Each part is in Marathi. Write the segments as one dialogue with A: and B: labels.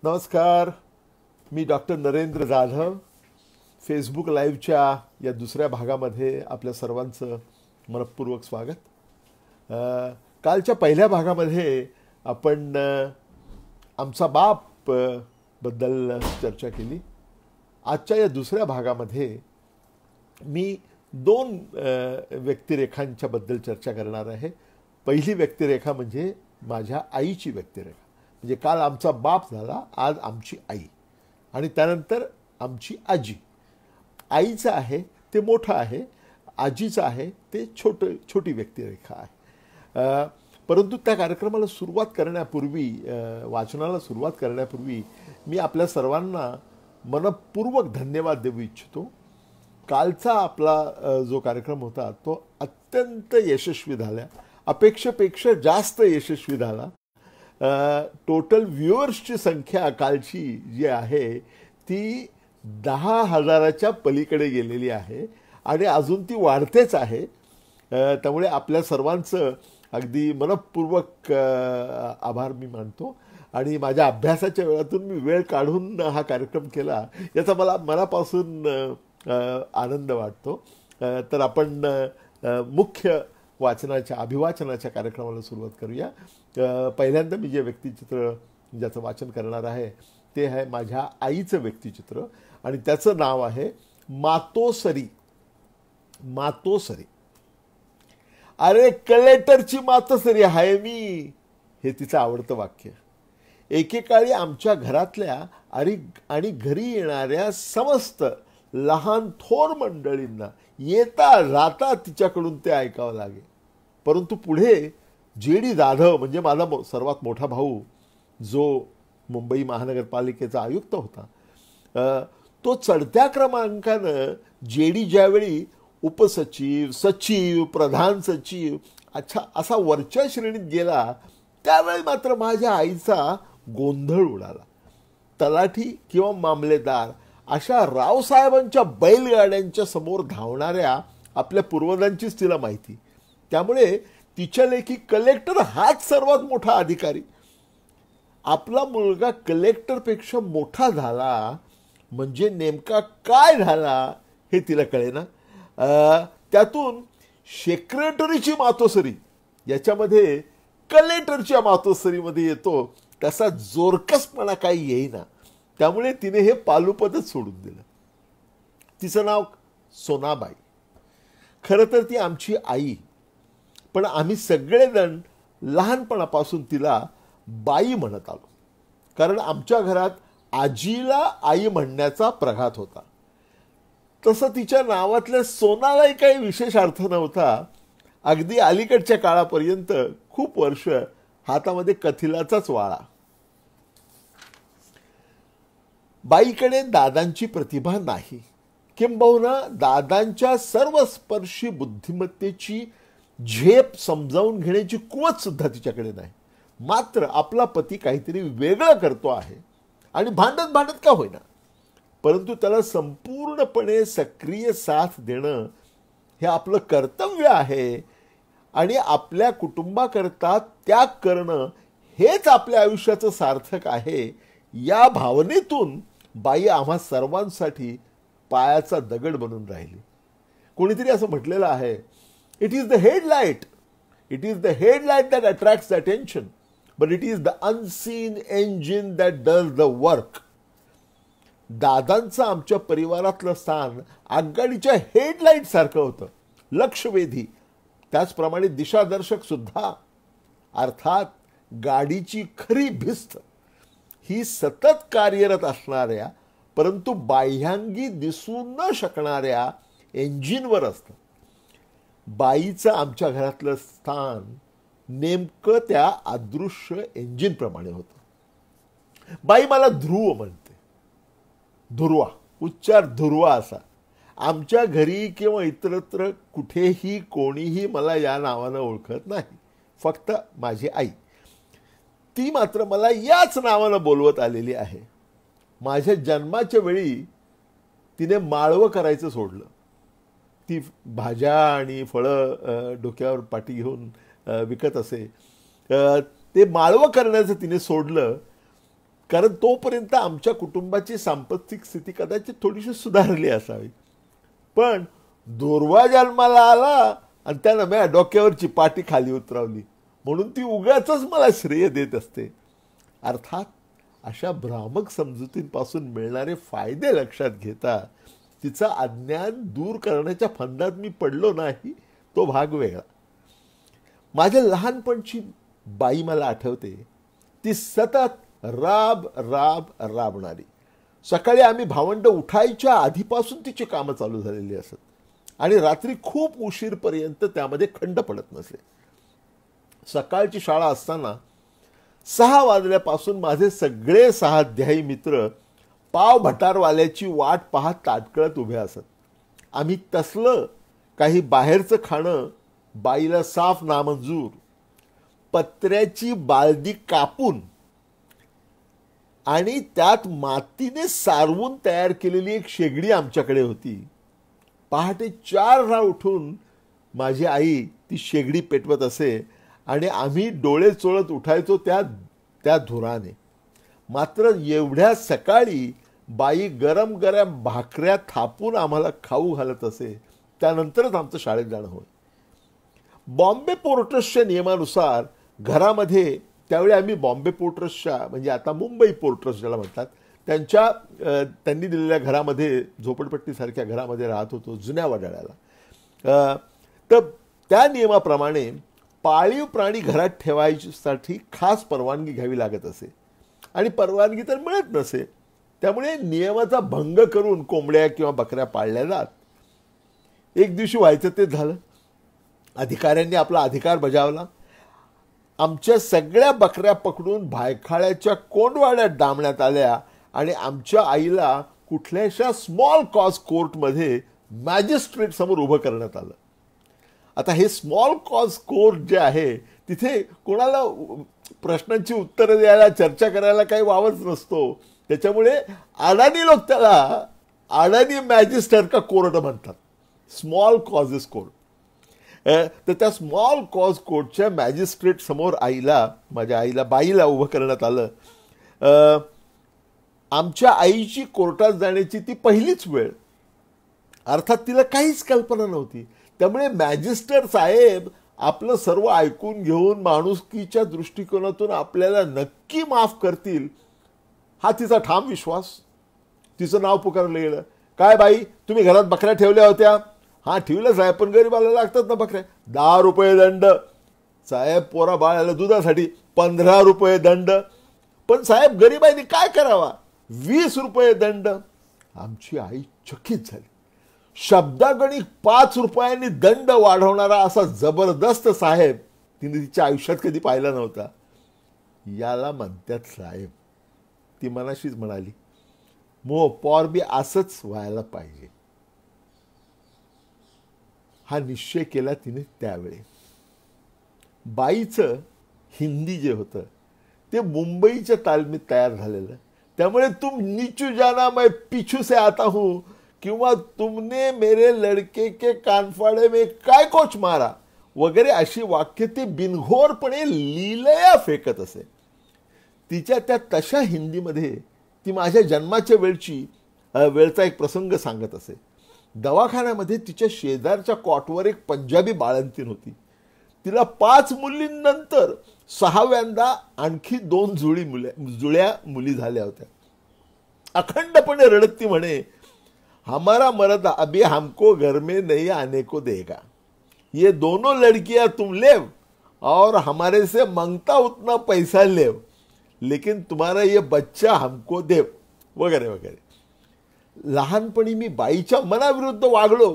A: नमस्कार. मी डॉक्टर नरेंद्र जाधव. फेसबुक लाईव्हच्या या दुसऱ्या भागामध्ये आपल्या सर्वांचं मनपूर्वक स्वागत. कालच्या पहिल्या भागामध्ये आपण आमचा बाप बद्दल चर्चा केली. आजच्या या दुसऱ्या भागामध्ये मी दोन व्यक्तिरेखांच्या बद्दल चर्चा करणार आहे. पहिली व्यक्तिरेखा म्हणजे माझ्या आईची व्यक्तिरेखा. म्हणजे काल आमचा बाप झाला, आज आमची आई, आणि त्यानंतर आमची आजी. आईचं आहे ते मोठं आहे, आजीचं आहे ते छोटी व्यक्तिरेखा आहे. परंतु त्या कार्यक्रमाला सुरुवात करण्यापूर्वी, वाचनाला सुरुवात करण्यापूर्वी मी आपल्या सर्वांना मनपूर्वक धन्यवाद देऊ इच्छितो. कालचा आपला जो कार्यक्रम होता तो अत्यंत यशस्वी झाला, अपेक्षेपेक्षा जास्त यशस्वी झाला. टोटल व्ह्युअर्सची संख्या कालची जी आहे ती 10,000च्या पलीकडे गेलेली आहे आणि अजून ती वाढतेच आहे. त्यामुळे आपल्या सर्वांचं अगदी मनपूर्वक आभार मी मानतो. आणि माझ्या अभ्यासाच्या वेळातून मी वेळ काढून हा कार्यक्रम केला याचा मला मनापासून आनंद वाटतो. तर आपण मुख्य वाचनाच्या अभिवाचनाच्या कार्यक्रमाला सुरुवात करूया. पहिल्यांदा मी जे व्यक्तिचित्र ज्याचं वाचन करणार आहे ते आहे माझ्या आईचं व्यक्तिचित्र, आणि त्याचं नाव आहे मातोसरी. मातोसरी. अरे कलेक्टरची मातोसरी आहे मी, हे तिचं आवडतं वाक्य. एकेकाळी आमच्या घरातल्या आणि घरी येणाऱ्या समस्त लहान थोर मंडळींना येता जाता तिच्याकडून ते ऐकावं लागे. परंतु पुढे जे.डी. जाधव म्हणजे माझा सर्वात मोठा भाऊ, जो मुंबई महानगरपालिकेचा आयुक्त होता, तो चढत्या क्रमांकानं जे.डी. ज्यावेळी उपसचिव, सचिव, प्रधान सचिव असा वरच्या श्रेणीत गेला, त्यावेळी मात्र माझ्या आईचा गोंधळ उडाला. तलाठी किंवा मामलेदार अशा रावसाहेबांच्या बैलगाड्यांच्या समोर धावणाऱ्या आपल्या पूर्वजांचीच तिला माहिती. त्यामुळे तिच्या लेखी कलेक्टर हाच सर्वात मोठा अधिकारी. आपला मुलगा कलेक्टरपेक्षा मोठा झाला म्हणजे नेमका काय झाला हे तिला कळेना. त्यातून सेक्रेटरीची मातोसरी याच्यामध्ये कलेक्टरच्या मातोसरीमध्ये येतो तसा जोरकसपणा काही येईना. त्यामुळे तिने हे पालुपदच सोडून दिलं. तिचं नाव सोनाबाई. खरं तर ती आमची आई, पण आम्ही सगळेजण लहानपणापासून तिला बाई म्हणत आलो, कारण आमच्या घरात आजीला आई म्हणण्याचा प्रघात होता. तसं तिच्या नावातल्या सोनालाही काही विशेष अर्थ नव्हता. अगदी अलीकडच्या काळापर्यंत खूप वर्ष हातामध्ये कथिलाचाच वाळा. बाईकडे दादांची प्रतिभा नाही, किंबहुना दादांच्या सर्वस्पर्शी बुद्धिमत्तेची झेप समजावून घेण्याची कुवत सुद्धा तिच्याकडे नाही. मात्र आपला पती काहीतरी वेगळं करतो आहे, आणि भांडत का होईना, परंतु त्याला संपूर्णपणे सक्रिय साथ देणं हे आपलं कर्तव्य आहे, आणि आपल्या कुटुंबाकरता त्याग करणं हेच आपल्या आयुष्याचं सार्थक आहे. या भावनेतून बाई आम्हा सर्वांसाठी पायाचा दगड बनून राहिली. कोणीतरी असं म्हटलेलं आहे, it is the headlight, it is the headlight that attracts the attention, but it is the unseen engine that does the work. दादांचं आमच्या परिवारातलं स्थान आगगाडीच्या हेडलाईट सारखं होतं, लक्षवेधी, त्याचप्रमाणे दिशादर्शक सुद्धा. अर्थात गाडीची खरी भिस्त ही सतत कार्यरत असणाऱ्या परंतु बाह्यांगी दिसू न शकणाऱ्या इंजिनवर असतं. बाईचं आमच्या घरातलं स्थान नेमकं त्या अदृश्य इंजिनप्रमाणे होतं. बाई मला ध्रुव म्हणते. ध्रुवा, उच्चार ध्रुवा असा. आमच्या घरी किंवा इतरत्र कुठेही कोणीही मला या नावानं ओळखत नाही, फक्त माझी आई. ती मात्र मला याच नावानं बोलवत आलेली आहे. माझ्या जन्माच्या वेळी तिने माळवं करायचं सोडलं. ती भाज्या आणि फळं डोक्यावर पाठी घेऊन विकत असे. ते माळवं करण्याचं तिने सोडलं, कारण तोपर्यंत आमच्या कुटुंबाची सांपत्तिक स्थिती कदाचित थोडीशी सुधारली असावी. पण दुर्वा जन्माला आला आणि त्यानं माझ्या डोक्यावरची पाटी खाली उतरवली, म्हणून ती उगाच मला श्रेय देत असते. अर्थात अशा भ्रामक समजुतींपासून मिळणारे फायदे लक्षात घेता तिचं अज्ञान दूर करण्याच्या फंदात मी पडलो नाही, तो भाग वेगळा. माझ्या लहानपणची बाई मला आठवते. ती सतत राब राब राबणारी. सकाळी आम्ही भावंड उठायच्या आधीपासून तिची कामं चालू झालेली असत आणि रात्री खूप उशीरपर्यंत त्यामध्ये खंड पडत नसे. सकाळची शाळा असताना 6 वाजल्यापासून माझे सगळे 6 अध्यायी मित्र पाव भटारवाल्याची वाट पाहत ताटकळत उभे असत. आम्ही तसलं काही बाहेरचं खाणं बाईला साफ नामंजूर. पत्र्याची बालदी कापून आणि त्यात मातीने सारवून तयार केलेली एक शेगडी आमच्याकडे होती. पहाटे 4ला उठून माझी आई ती शेगडी पेटवत असे आणि आम्ही डोळे चोळत उठायचो त्या धुराने. मात्र एवढ्या सकाळी बाई गरम गरम भाकऱ्या थापून आम्हाला खाऊ घालत असे. त्यानंतरच आमचं शाळेत जाणं होय. बॉम्बे पोर्ट ट्रस्टच्या नियमानुसार घरामध्ये, त्यावेळी आम्ही बॉम्बे पोर्ट ट्रस्टच्या म्हणजे आता मुंबई पोर्ट ट्रस्ट ज्याला म्हणतात त्यांनी दिलेल्या घरामध्ये, झोपडपट्टीसारख्या घरामध्ये राहत होतो जुन्या वडाळ्याला. तर त्या नियमाप्रमाणे पाळीव प्राणी घरात ठेवायसाठी खास परवानगी घ्यावी लागत असे आणि परवानगी तर मिळत नसे. त्यामुळे नियमाचा भंग करून कोंबड्या किंवा बकऱ्या पाळल्या जात. एक दिवशी व्हायचं ते झालं. अधिकाऱ्यांनी आपला अधिकार बजावला. आमच्या सगळ्या बकऱ्या पकडून भायखाळ्याच्या कोंडवाड्यात डांबण्यात आल्या आणि आमच्या आईला कुठल्याशा स्मॉल कॉज कोर्टमध्ये मॅजिस्ट्रेट समोर उभं करण्यात आलं. आता हे स्मॉल कॉज कोर्ट जे आहे तिथे कोणाला प्रश्नांची उत्तरं द्यायला, चर्चा करायला काही वावच नसतो. त्याच्यामुळे अडाणी लोक त्याला अडाणी मॅजिस्ट्रेट का कोर्ट म्हणतात, स्मॉल कॉजेस कोर्ट. तर त्या स्मॉल कॉज कोर्टच्या मॅजिस्ट्रेट समोर माझ्या आईला बाईला उभं करण्यात आलं. आमच्या आईची कोर्टात जाण्याची ती पहिलीच वेळ. अर्थात तिला काहीच कल्पना नव्हती. त्यामुळे मॅजिस्ट्रेट साहेब आपलं सर्व ऐकून घेऊन माणुसकीच्या दृष्टिकोनातून आपल्याला नक्की माफ करतील हा तिचा ठाम विश्वास. तिचं नाव पुकारलं गेलं. काय बाई, तुम्ही घरात बकऱ्या ठेवल्या होत्या? हां ठेवल्या साहेब, पण गरीबाला लागतात ना बकऱ्या. 10 रुपये दंड. साहेब पोरा बाळाला दुधासाठी 15 रुपये दंड. पण साहेब गरीबाईने काय करावा? 20 रुपये दंड. आमची आई चकित झाली. शब्दागणिक 5 रुपयांनी दंड वाढवणारा असा जबरदस्त साहेब तिने तिच्या आयुष्यात कधी पाहिला नव्हता. याला म्हणतात साहेब. ती मनाशीच म्हणाली, मो पॉर बी असंच व्हायला पाहिजे. हा निश्चय केला तिने त्यावेळी. बाईचं हिंदी जे होतं ते मुंबईच्या तालमीत तयार झालेलं. त्यामुळे तुम नीचू जाना मैं पीछू से आता हूं किंवा तुमने मेरे लड़के के कानफाड़े में काय कोच मारा वगैरे अशी वाक्य ते बिनघोरपणे लीलया फेकत असे. तिच्या त्या तशा हिंदीमध्ये ती माझ्या जन्माच्या वेळचा एक प्रसंग सांगत असे. दवाखान्यामध्ये तिच्या शेजारच्या कॉटवर एक पंजाबी बाळंतीण होती. तिला 5 मुलींनंतर 6व्यांदा आणखी 2 जुळ्या मुली झाल्या होत्या. अखंडपणे रडत ती म्हणे, हमारा मर्द अभी हमको घर में नहीं आने को देगा. ये दोनों लड़कियां तुम लेव और हमारे से मांगता उतना पैसा लेव, लेकिन तुम्हारा ये बच्चा हमको देव वगैरे वगैरे. लहानपणी मी बाईच्या मनाविरुद्ध वागलो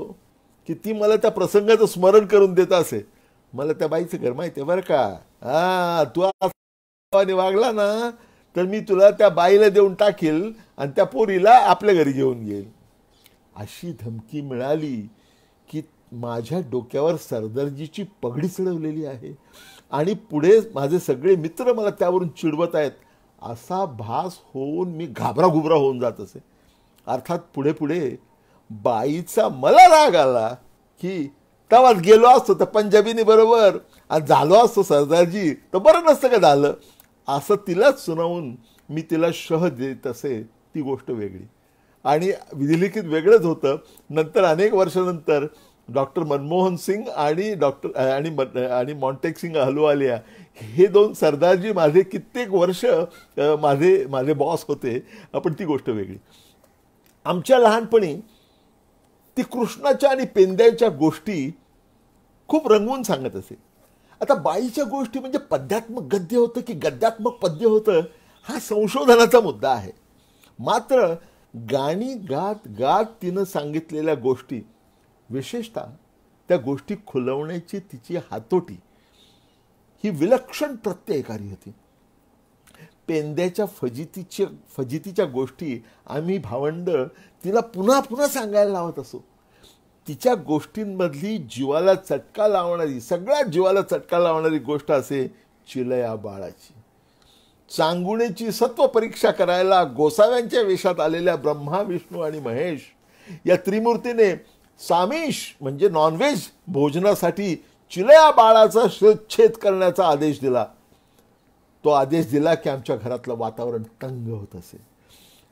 A: की ती मला त्या प्रसंगाचं स्मरण करून देत असे. मला त्या बाईचं घर माहिती आहे बरं का. तू वागला ना तर मी तुला त्या बाईला देऊन टाकील आणि त्या पोरीला आपल्या घरी घेऊन येईल. अशी धमकी मिळाली की माझ्या डोक्यावर सरदर्जीची पगडी चढवलेली आहे आणि पुढे माझे सगळे मित्र मला त्यावरून चिडवत आहेत असा भास होऊन मी घाबराघुबरा होऊन जात असे. अर्थात पुढे पुढे बाईचा मला राग आला की तेव्हाच गेलो असतो तर पंजाबीने बरोबर आणि झालो असतो सरदारजी तर बरं नसतं का झालं असं तिलाच सुनावून मी तिला शह देत असे ती गोष्ट वेगळी. आणि विधिलिखित वेगळंच होतं. नंतर अनेक वर्षानंतर डॉक्टर मनमोहन सिंग आणि आणि मॉन्टेक अहलुवालिया हे दोन सरदारजी माझे कित्येक वर्ष माझे बॉस होते. पण ती गोष्ट वेगळी. आमच्या लहानपणी ती कृष्णाच्या आणि पेंद्याच्या गोष्टी खूप रंगवून सांगत असे. आता बाईच्या गोष्टी म्हणजे पद्यात्मक गद्य होतं की गद्यात्मक पद्य होतं हा संशोधनाचा मुद्दा आहे. मात्र गाणी गात गात तिनं सांगितलेल्या गोष्टी, विशेषतः त्या गोष्टी खुलवण्याची तिची हातोटी ही विलक्षण प्रत्ययकारी होती. पेंद्याच्या फजितीच्या गोष्टी आम्ही भावंड तिला पुन्हा पुन्हा सांगायला लावत असो. तिच्या गोष्टींमधली जीवाला चटका लावणारी, सगळ्यात जीवाला चटका लावणारी गोष्ट असे चिलया बाळाची. चांगुणेची सत्व परीक्षा करायला गोसाव्यांच्या वेशात आलेल्या ब्रह्मा, विष्णू आणि महेश या त्रिमूर्तीने सामिष म्हणजे नॉनव्हेज भोजनासाठी चिलया बाळाचा शिरच्छेद करण्याचा आदेश दिला. तो आदेश दिला की आमच्या घरातलं वातावरण तंग होत असे.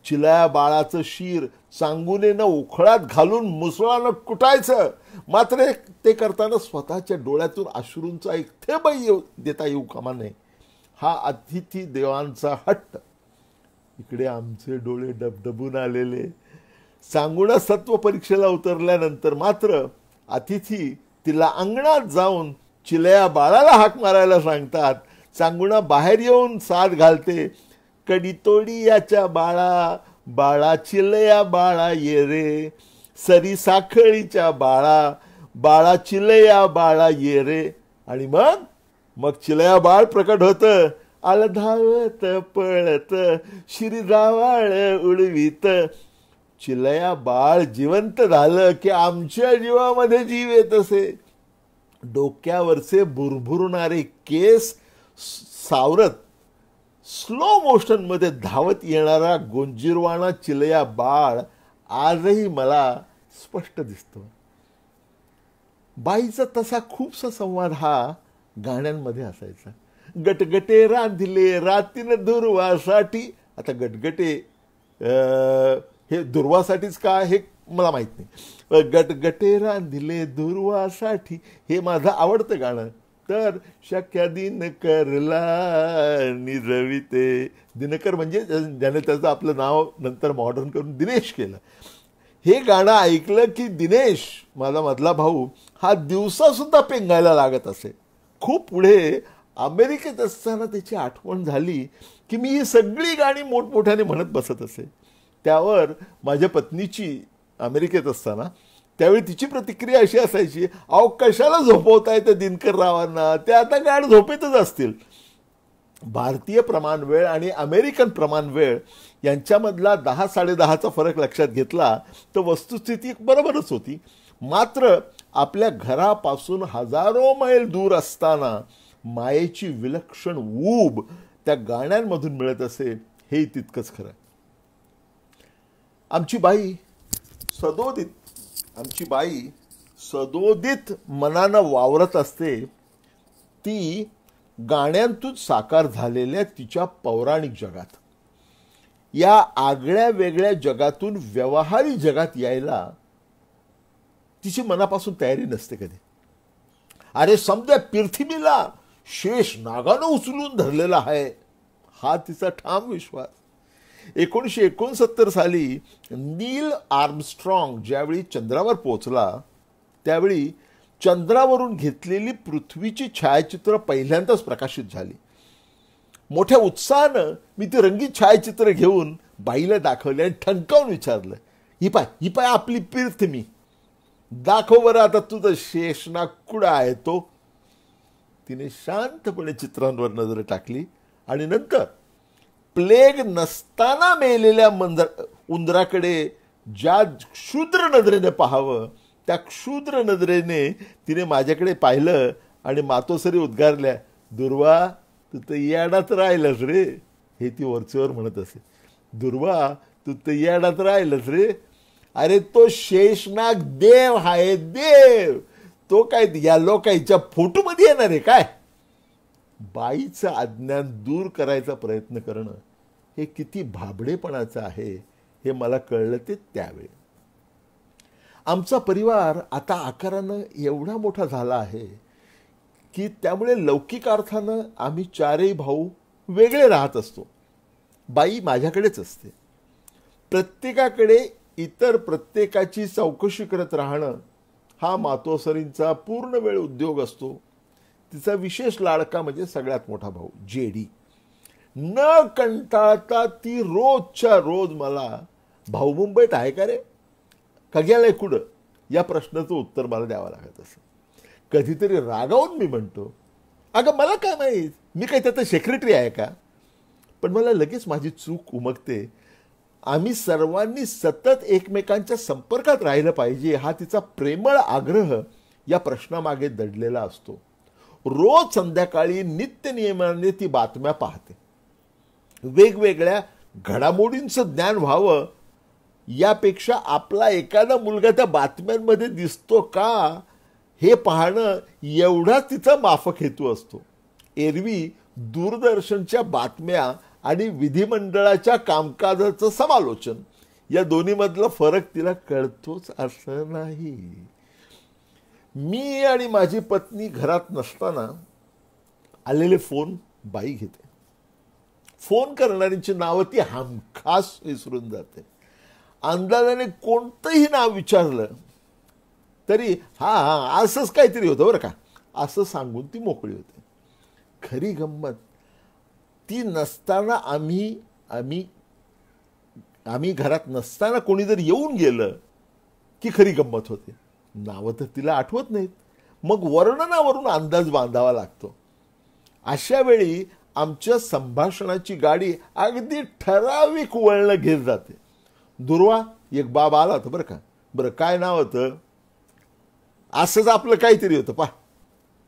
A: चिलया बाळाचं शिर चांगुनेनं उखळात घालून मुसळानं कुटायचं. मात्र ते करताना स्वतःच्या डोळ्यातून अश्रूंचा एक थेंबही देता येऊ कामा नये हा अतिथी देवांचा हट्ट. इकडे आमचे डोळे डबडबून आलेले. चांगुणा सत्व परीक्षेला उतरल्यानंतर मात्र अतिथी तिला अंगणात जाऊन चिलया बाळाला हाक मारायला सांगतात. चांगुणा बाहेर येऊन साद घालते. कडी तोडी याच्या बाळा, बाळा चिलया बाळा ये रे, सरी साखळीच्या बाळा, बाळा चिलया बाळा ये रे. आणि मग चिलया बाळ प्रकट होतं. आलं धावत पळत शिरीजावाळ उडवीत. चिलया बाळ जिवंत झालं की आमच्या जीवामध्ये जीव येत असे. डोक्यावरचे भुरभुरणारे केस सावरत स्लो मोशन मध्ये धावत येणारा गोंजीरवाणा चिलया बाळ आजही मला स्पष्ट दिसतो. बाईचा तसा खूपसा संवाद हा गाण्यांमध्ये असायचा. गटगटे रांधिले रातीन दुर्वासाठी. आता गटगटे हे दुर्वासाठीच का हे मला माहित नाही. गटगटे रांधिले दुर्वासाठी हे माझं आवडतं गाणं. तर शक्या दिनकरला निरविते. दिनकर म्हणजे ज्याने त्याचं आपलं नाव नंतर मॉडर्न करून दिनेश केलं. हे गाणं ऐकलं की दिनेश माझा मधला भाऊ हा दिवसा सुद्धा पेंगायला लागत असे. खूप पुढे अमेरिकेत असताना त्याची आठवण झाली की मी ही सगळी गाणी मोठमोठ्याने म्हणत बसत असे. त्यावर माझ्या पत्नीची अमेरिकेत असताना त्यावेळी तिची प्रतिक्रिया अशी असायची, अहो कशाला झोपवताय त्या दिनकर रावांना, ते आता गाढ झोपेतच असतील. भारतीय प्रमाणवेळ आणि अमेरिकन प्रमाणवेळ यांच्यामधला 10-10:30चा फरक लक्षात घेतला तर वस्तुस्थिती बरोबरच होती. मात्र आपल्या घरापासून हजारो मैल दूर असताना मायेची विलक्षण ऊब त्या गाण्यांमधून मिळत असे हे तितकंच खरं. आमची बाई सदोदित मनानं वावरत असते. ती गाण्यांतून साकार झालेल्या तिच्या पौराणिक जगात, या आगळ्या वेगळ्या जगातून व्यवहारी जगात यायला तिची मनापासून तयारी नसते कधी. अरे समजा पृथ्वीला शेष नागानं उचलून धरलेला आहे हा तिचा ठाम विश्वास. 1969 साली नील आर्मस्ट्रॉंग ज्यावेळी चंद्रावर पोहोचला त्यावेळी चंद्रावरून घेतलेली पृथ्वीची छायाचित्र पहिल्यांदाच प्रकाशित झाली. मोठ्या उत्साहानं मी ती रंगीत छायाचित्र घेऊन बाईला दाखवली आणि ठणकावून विचारलं, ही पाय आपली पृथ्वी, दाखव बरं आता तुझं शेषनाग कुठं आहे तो. तिने शांतपणे चित्रांवर नजर टाकली आणि नंतर प्लेग नसताना मेलेल्या उंदराकडे ज्या क्षुद्र नजरेने पाहावं त्या क्षुद्र नजरेने तिने माझ्याकडे पाहिलं आणि मातोसरी उद्गारल्या, दुर्वा तू तर येडात राहिलंस रे. हे ती वरचेवर म्हणत असे, दुर्वा तू तर येडात राहिलंस रे. अरे तो शेषनाग देव आहे, देव. तो काय या लोकांच्या फोटोमध्ये येणार आहे काय. बाईचं अज्ञान दूर करायचा प्रयत्न करणं हे किती भाबडेपणाचं आहे हे मला कळलं ते त्यावेळी. आमचा परिवार आता आकारानं एवढा मोठा झाला आहे की त्यामुळे लौकिक अर्थानं आम्ही चारही भाऊ वेगळे राहत असतो. बाई माझ्याकडेच असते. प्रत्येकाकडे इतर प्रत्येकाची चौकशी करत राहणं हा मातोश्रींचा पूर्ण वेळ उद्योग असतो. तिचा विशेष लाडका म्हणजे सगळ्यात मोठा भाऊ जेडी. न कंटाळता ती रोजच्या रोज मला भाऊ मुंबईत आहे का रे, का गेलाय कुठं, या प्रश्नाचं उत्तर मला द्यावं लागत असं. कधीतरी रागावून मी म्हणतो, अगं मला काय माहीत, मी काही त्याचं सेक्रेटरी आहे का. पण मला लगेच माझी चूक उमगते. आम्ही सर्वांनी सतत एकमेकांच्या संपर्कात राहिलं पाहिजे हा तिचा प्रेमळ आग्रह या प्रश्नामागे दडलेला असतो. रोज संध्याकाळी नित्यनियमाने ती बातम्या पाहते. वेगवेगळ्या घडामोडींचं ज्ञान व्हावं यापेक्षा आपला एखादा मुलगा त्या बातम्यांमध्ये दिसतो का हे पाहणं एवढाच तिचा माफक हेतू असतो. एरवी दूरदर्शनच्या बातम्या आणि विधिमंडळाच्या कामकाजाचं समालोचन या दोन्हीमधला फरक तिला कळतोच असं नाही. मी आणि माझी पत्नी घरात नसताना आलेले फोन बाई घेते. फोन करणाऱ्यांची नावं ती हमखास विसरून जाते. अंदाजाने कोणतंही नाव विचारलं तरी हा हा असंच काहीतरी होतं बरं का असं सांगून ती मोकळी होते. खरी गंमत ती नसताना आम्ही घरात नसताना कोणी जर येऊन गेलं की खरी गंमत होते. नावं तर तिला आठवत नाहीत. मग वर्णनावरून अंदाज बांधावा लागतो. अशा वेळी आमच्या संभाषणाची गाडी अगदी ठराविक वळणं घेत जाते. दुर्वा एक बाब आला होता बरं का. बरं काय नाव होतं. असंच आपलं काहीतरी होतं पा.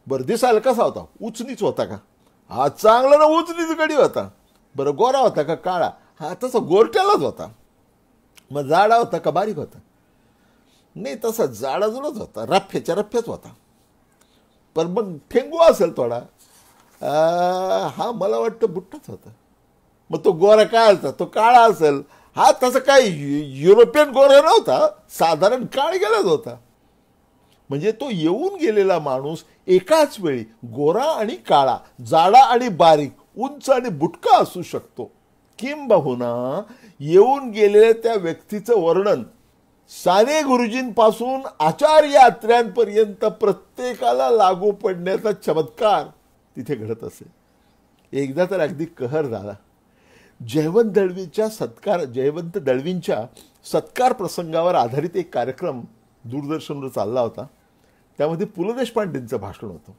A: बरं दिसायला कसा होता. उचनीच होता का. हा चांगला ना उचनीच गडी होता. बरं गोरा होता का काळा. हा तसा गोरट्यालाच होता. मग जाडा होता का बारीक होता. नाही तसा जाडाजुडाच होता. रफ्याच होता. पण मग ठेंगू असेल थोडा. हा मला वाटतं बुट्टाच होता. मग तो गोरा काय होता. तो काळा असेल. हा तसं काय युरोपियन गोरा नव्हता. साधारण काळ गेलाच होता. म्हणजे तो येऊन गेलेला माणूस एकाच वेळी गोरा आणि काळा, जाडा आणि बारीक, उंच आणि बुटका असू शकतो. किंबहुना येऊन गेलेल्या त्या व्यक्तीचं वर्णन साने गुरुजींपासून आचार्य अत्र्यांपर्यंत प्रत्येकाला लागू पडण्याचा चमत्कार तिथे घडत असे. एकदा तर अगदी कहर झाला. जयवंत दळवींच्या सत्कार प्रसंगावर आधारित एक कार्यक्रम दूरदर्शनवर चालला होता. त्यामध्ये पु ल देशपांडेंचं भाषण होतं.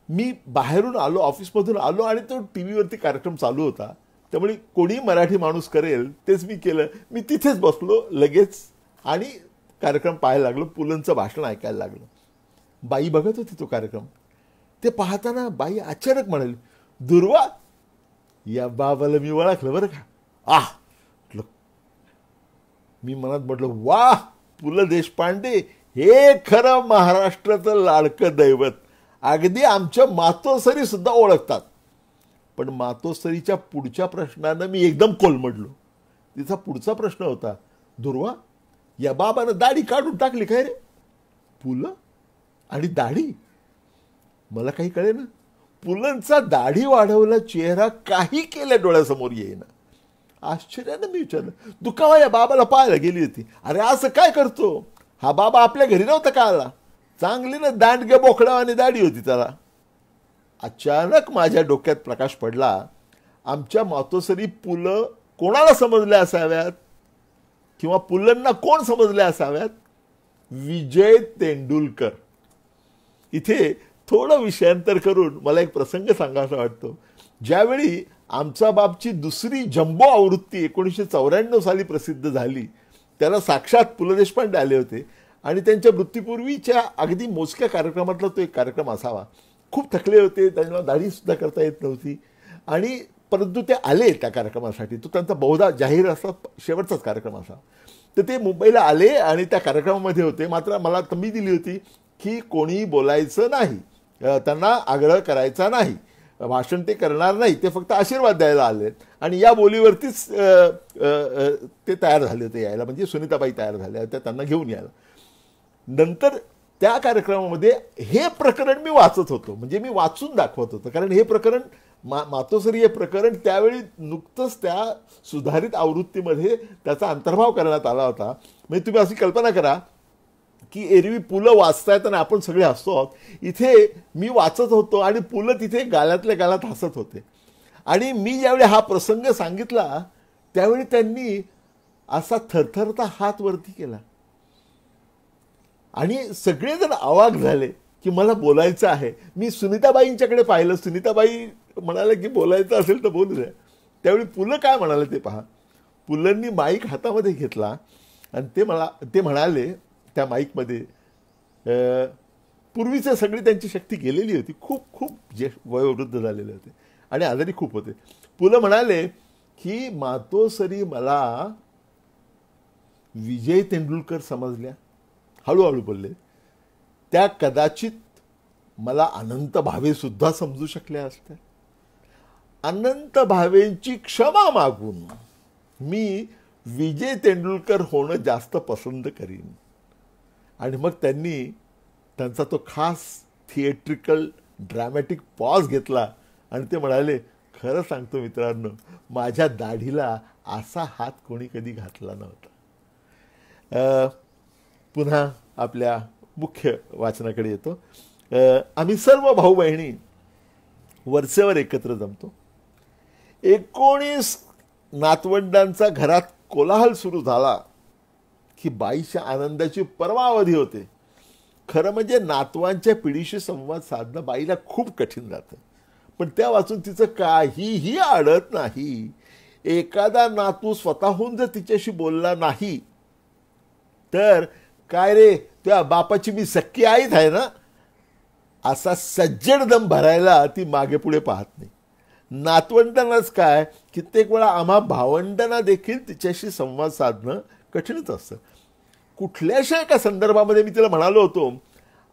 A: मी बाहेरून आलो, ऑफिसमधून आलो आणि तो टीव्हीवरती कार्यक्रम चालू होता. त्यामुळे कोणी मराठी माणूस करेल तेच मी केलं. मी तिथेच बसलो लगेच आणि कार्यक्रम पाहायला लागलो. पुलंचं भाषण ऐकायला लागलो. बाई बघत होती तो कार्यक्रम. ते पाहताना बाई अचानक म्हणाली, दुर्वा या बाबाला मी ओळखलं बरं का. मी मनात म्हटलं वाह, पु ल देशपांडे हे खरं महाराष्ट्राचं लाडकं दैवत. अगदी आमच्या मातोश्री सुद्धा ओळखतात. पण मातोश्रीच्या पुढच्या प्रश्नानं मी एकदम कोलमडलो. तिचा पुढचा प्रश्न होता, दुर्वा या बाबानं दाढी काढून टाकली काय रे. पुलं आणि दाढी. मला काही कळेना. पुलंचा दाढी वाढवला चेहरा काही केल्या डोळ्यासमोर येईना. आश्चर्यानं मी विचारलं, दुखावा या बाबाला पाहायला गेली होती. अरे असं काय करतो. हा बाबा आपल्या घरी नव्हता का आला. चांगली ना दांडग्या बोकडा आणि दाढी होती त्याला. अचानक माझ्या डोक्यात प्रकाश पडला. आमच्या मातोश्री पुलं कोणाला समजल्या असाव्यात किंवा पुलंना कोण समजल्या असाव्यात. विजय तेंडुलकर. इथे थोडं विषयांतर करून मला एक प्रसंग सांगायचा वाटतो. ज्यावेळी आमचा बापची दुसरी जम्बो आवृत्ती 1994 साली प्रसिद्ध झाली, त्याला साक्षात पु ल देशपांडे आले होते आणि त्यांच्या मृत्यूपूर्वीच्या अगदी मोजक्या कार्यक्रमातला तो एक कार्यक्रम असावा. खूप थकले होते, त्यांना दाढी सुद्धा करता येत नव्हती आणि परंतु ते आले त्या कार्यक्रमासाठी. तो त्यांचा बहुधा जाहीर असा शेवटचाच कार्यक्रम असा. तर ते मुंबईला आले आणि त्या कार्यक्रमामध्ये होते. मात्र मला तंबी दिली होती की कोणी बोलायचं नाही, त्यांना आग्रह करायचा नाही. भाषण ते करणार नाही, ते फक्त आशीर्वाद द्यायला आले आणि या बोलीवरतीच ते तयार झाले होते यायला, म्हणजे सुनीताबाई तयार झाल्या होत्या त्यांना घेऊन यायला. नंतर त्या कार्यक्रमामध्ये हे प्रकरण मी वाचत होतो, म्हणजे मी वाचून दाखवत होतो, कारण हे प्रकरण मातोश्री हे प्रकरण त्यावेळी नुकतंच त्या सुधारित आवृत्तीमध्ये त्याचा अंतर्भाव करण्यात आला होता. म्हणजे तुम्ही अशी कल्पना करा की एरवी पुलं वाचतायत आणि आपण सगळे हसतो आहोत, इथे मी वाचत होतो आणि पुलं तिथे गालातल्या गालात हसत होते. आणि मी ज्यावेळी हा प्रसंग सांगितला त्यावेळी त्यांनी असा थरथरता हात वरती केला आणि सगळेजण अवाक झाले की मला बोलायचं आहे. मी सुनीताबाईंच्याकडे पाहिलं, सुनीताबाई म्हणाले की बोलायचं असेल तर बोलू द्या. त्यावेळी पुलं काय म्हणाले ते पहा. पुलंनी माईक हातामध्ये घेतला आणि ते म्हणाले त्या माईकमध्ये, पूर्वीचे सगळी त्यांची शक्ती गेलेली होती, खूप जे वयोवृद्ध झालेले होते आणि आजारी खूप होते. पुलं म्हणाले की मातोश्री मला विजय तेंडुलकर समजल्या, हळूहळू बोलले, त्या कदाचित मला अनंत भावे सुद्धा समजू शकल्या असत्या. अनंत भावेंची क्षमा मागून मी विजय तेंडुलकर होणं जास्त पसंत करीन. आणि मग त्यांनी त्यांचा तो खास थिएट्रिकल ड्रॅमॅटिक पॉज घेतला आणि ते म्हणाले, खरं सांगतो मित्रांनो, माझ्या दाढीला असा हात कोणी कधी घातला नव्हता. पुन्हा आपल्या मुख्य वाचनाकडे येतो. आम्ही सर्व भाऊ बहिणी वरचेवर एकत्र जमतो. 19 नातवंडांचा घरात कोलाहल सुरू झाला की बाईच्या आनंदाची परमावधी होते. खरं म्हणजे नातवांच्या पिढीशी संवाद साधणं बाईला खूप कठीण जातं, पण त्या वाचून तिचं काहीही अडत नाही. एखादा नातू स्वतःहून जर तिच्याशी बोलला नाही तर काय रे, त्या बापाची मी सख्खी आईच आहे ना, असा सज्जड दम भरायला ती मागे पुढे पाहत नाही. नातवंडांनाच काय, कित्येक वेळा आम्हा भावंडांना देखील तिच्याशी संवाद साधणं कठीणच असतं. कुठल्याशा एका संदर्भामध्ये मी तिला म्हणालो होतो,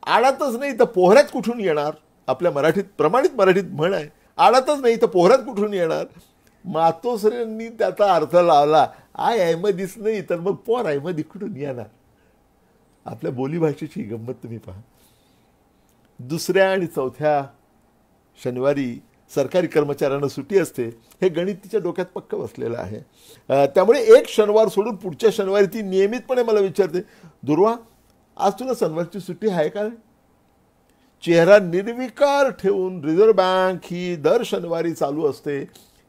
A: आडातच नाही तर पोहऱ्यात कुठून येणार. आपल्या मराठीत प्रमाणित मराठीत म्हण आहे, आडातच नाही तर पोहऱ्यात कुठून येणार. मातोश्रींनी त्याचा अर्थ लावला, आय ऐमदीच नाही तर मग पोर ऐमदी कुठून येणार. आपल्या बोलीभाषेची गंमत तुम्ही पहा. 2ऱ्या आणि 4थ्या शनिवारी सरकारी कर्मचाऱ्यांना सुट्टी असते, हे गणित तिच्या डोक्यात पक्क बसलेलं आहे. त्यामुळे एक शनिवार सोडून पुढच्या शनिवारी ती नियमितपणे मला विचारते, दुर्वा आज तुला शनिवारची सुट्टी आहे का. चेहरा निर्विकार ठेवून रिझर्व्ह बँक ही दर शनिवारी चालू असते.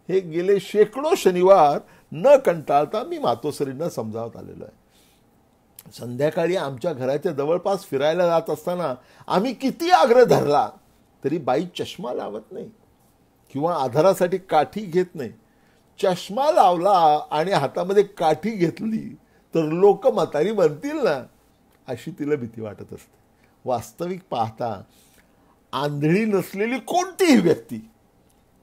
A: हे गेले शेकडो शनिवार न कंटाळता मी मातोश्रींना समजावत आलेलो आहे. संध्याकाळी आमच्या घराच्या जवळपास फिरायला जात असताना आम्ही किती आग्रह धरला तरी बाई चष्मा लावत नाही किंवा आधारासाठी काठी घेत नाही. चष्मा लावला आणि हातामध्ये काठी घेतली तर लोक म्हातारी बनतील ना, अशी तिला भीती वाटत असते. वास्तविक पाहता आंधळी नसलेली कोणतीही व्यक्ती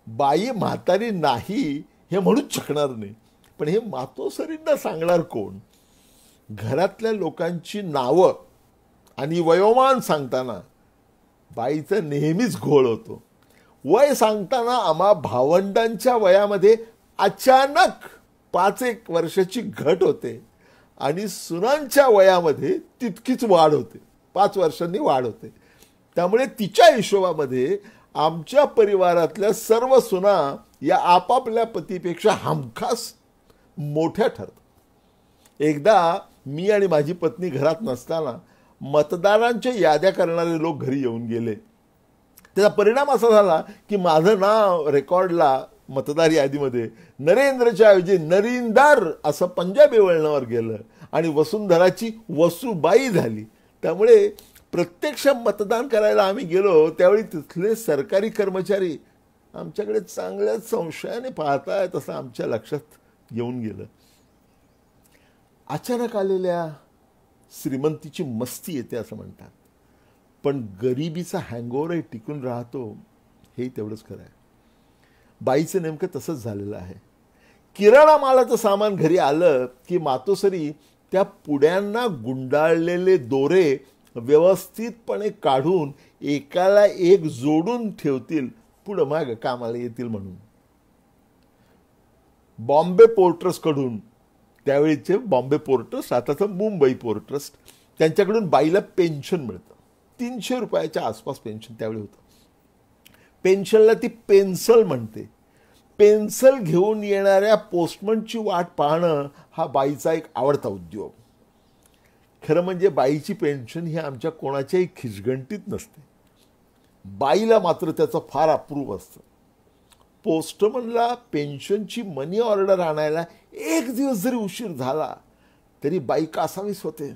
A: बाई म्हातारी नाही हे म्हणूच शकणार नाही. पण हे मातोश्रींना सांगणार कोण. घरातल्या लोकांची नावं आणि वयोमान सांगताना बाईचं नेहमीच घोळ होतो. वय सांगताना आम्हा भावंडांच्या वयामध्ये अचानक 5-1 वर्षाची घट होते आणि सुनांच्या वयामध्ये तितकीच वाढ होते, 5 वर्षांनी वाढ होते. त्यामुळे तिच्या हिशोबामध्ये आमच्या परिवारातल्या सर्व सुना या आपापल्या पतीपेक्षा हमखास मोठ्या ठरतात. एकदा मी आणि माझी पत्नी घरात नसताना मतदारांच्या याद्या करणारे लोक घरी येऊन गेले. त्याचा परिणाम असा झाला की माझं नाव रेकॉर्डला मतदार यादीमध्ये नरेंद्रच्या ऐवजी नरींदर असं पंजाबी वळणावर गेलं आणि वसुंधराची वसुबाई झाली. त्यामुळे प्रत्यक्ष मतदान करायला आम्ही गेलो त्यावेळी तिथले सरकारी कर्मचारी आमच्याकडे चांगल्याच संशयाने पाहतायत असं आमच्या लक्षात येऊन गेलं. अचानक आलेल्या श्रीमंतीची मस्ती येते असं म्हणतात, पण गरिबीचा हँगओव्हरही टिकून राहतो हे तेवढंच खरं आहे. बाईचं नेमकं तसंच झालेलं आहे. किराणा मालाचं सामान घरी आलं की मातोश्री त्या पुड्यांना गुंडाळलेले दोरे व्यवस्थितपणे काढून एकाला एक जोडून ठेवतील, पुढं माग कामाला येतील म्हणून. बॉम्बे पोर्ट ट्रस्ट कडून, त्यावेळीचे बॉम्बे पोर्ट ट्रस्ट, आताचं मुंबई पोर्ट ट्रस्ट, त्यांच्याकडून बाईला पेन्शन मिळतं. 300 रुपयाच्या आसपास पेन्शन त्यावेळी होतं. पेन्शनला ती पेन्सल म्हणते. पेन्सल घेऊन येणाऱ्या पोस्टमनची वाट पाहणं हा बाईचा एक आवडता उद्योग. खरं म्हणजे बाईची पेन्शन ही आमच्या कोणाच्याही खिचगणतीत नसते. बाईला मात्र त्याचं फार अप्रूप असतं. पोस्टमनला पेन्शनची मनी ऑर्डर आणायला एक दिवस जरी उशीर झाला तरी बाई कासावीस होते.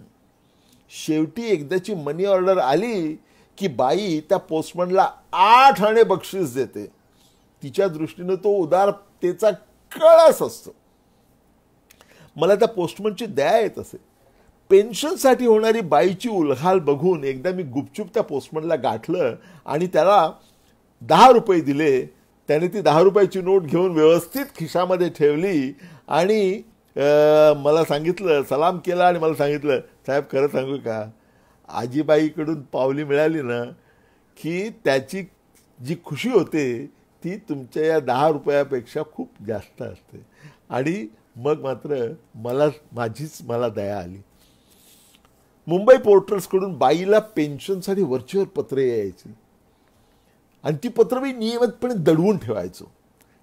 A: शेवटी एकदाची मनी ऑर्डर आली की बाई त्या पोस्टमनला 8 आणे बक्षीस देते. तिच्या दृष्टीनं तो उदारतेचा कळस असतो. मला त्या पोस्टमनची दया येत असे. पेन्शनसाठी होणारी बाईची उलहाल बघून एकदा मी गुपचूप त्या पोस्टमनला गाठलं आणि त्याला 10 रुपये दिले. त्याने ती 10 रुपयाची नोट घेऊन व्यवस्थित खिशामध्ये ठेवली आणि मला सांगितलं, सलाम केला आणि मला सांगितलं, साहेब खरं सांगू का, आजीबाईकडून पावली मिळाली ना की त्याची जी खुशी होते ती तुमच्या या 10 रुपयापेक्षा खूप जास्त असते. आणि मग मात्र मला दया आली. मुंबई पोर्ट ट्रस्टकडून बाईला पेन्शनसाठी वरचेवर पत्रे यायची आणि ती पत्र मी नियमितपणे दडवून ठेवायचो.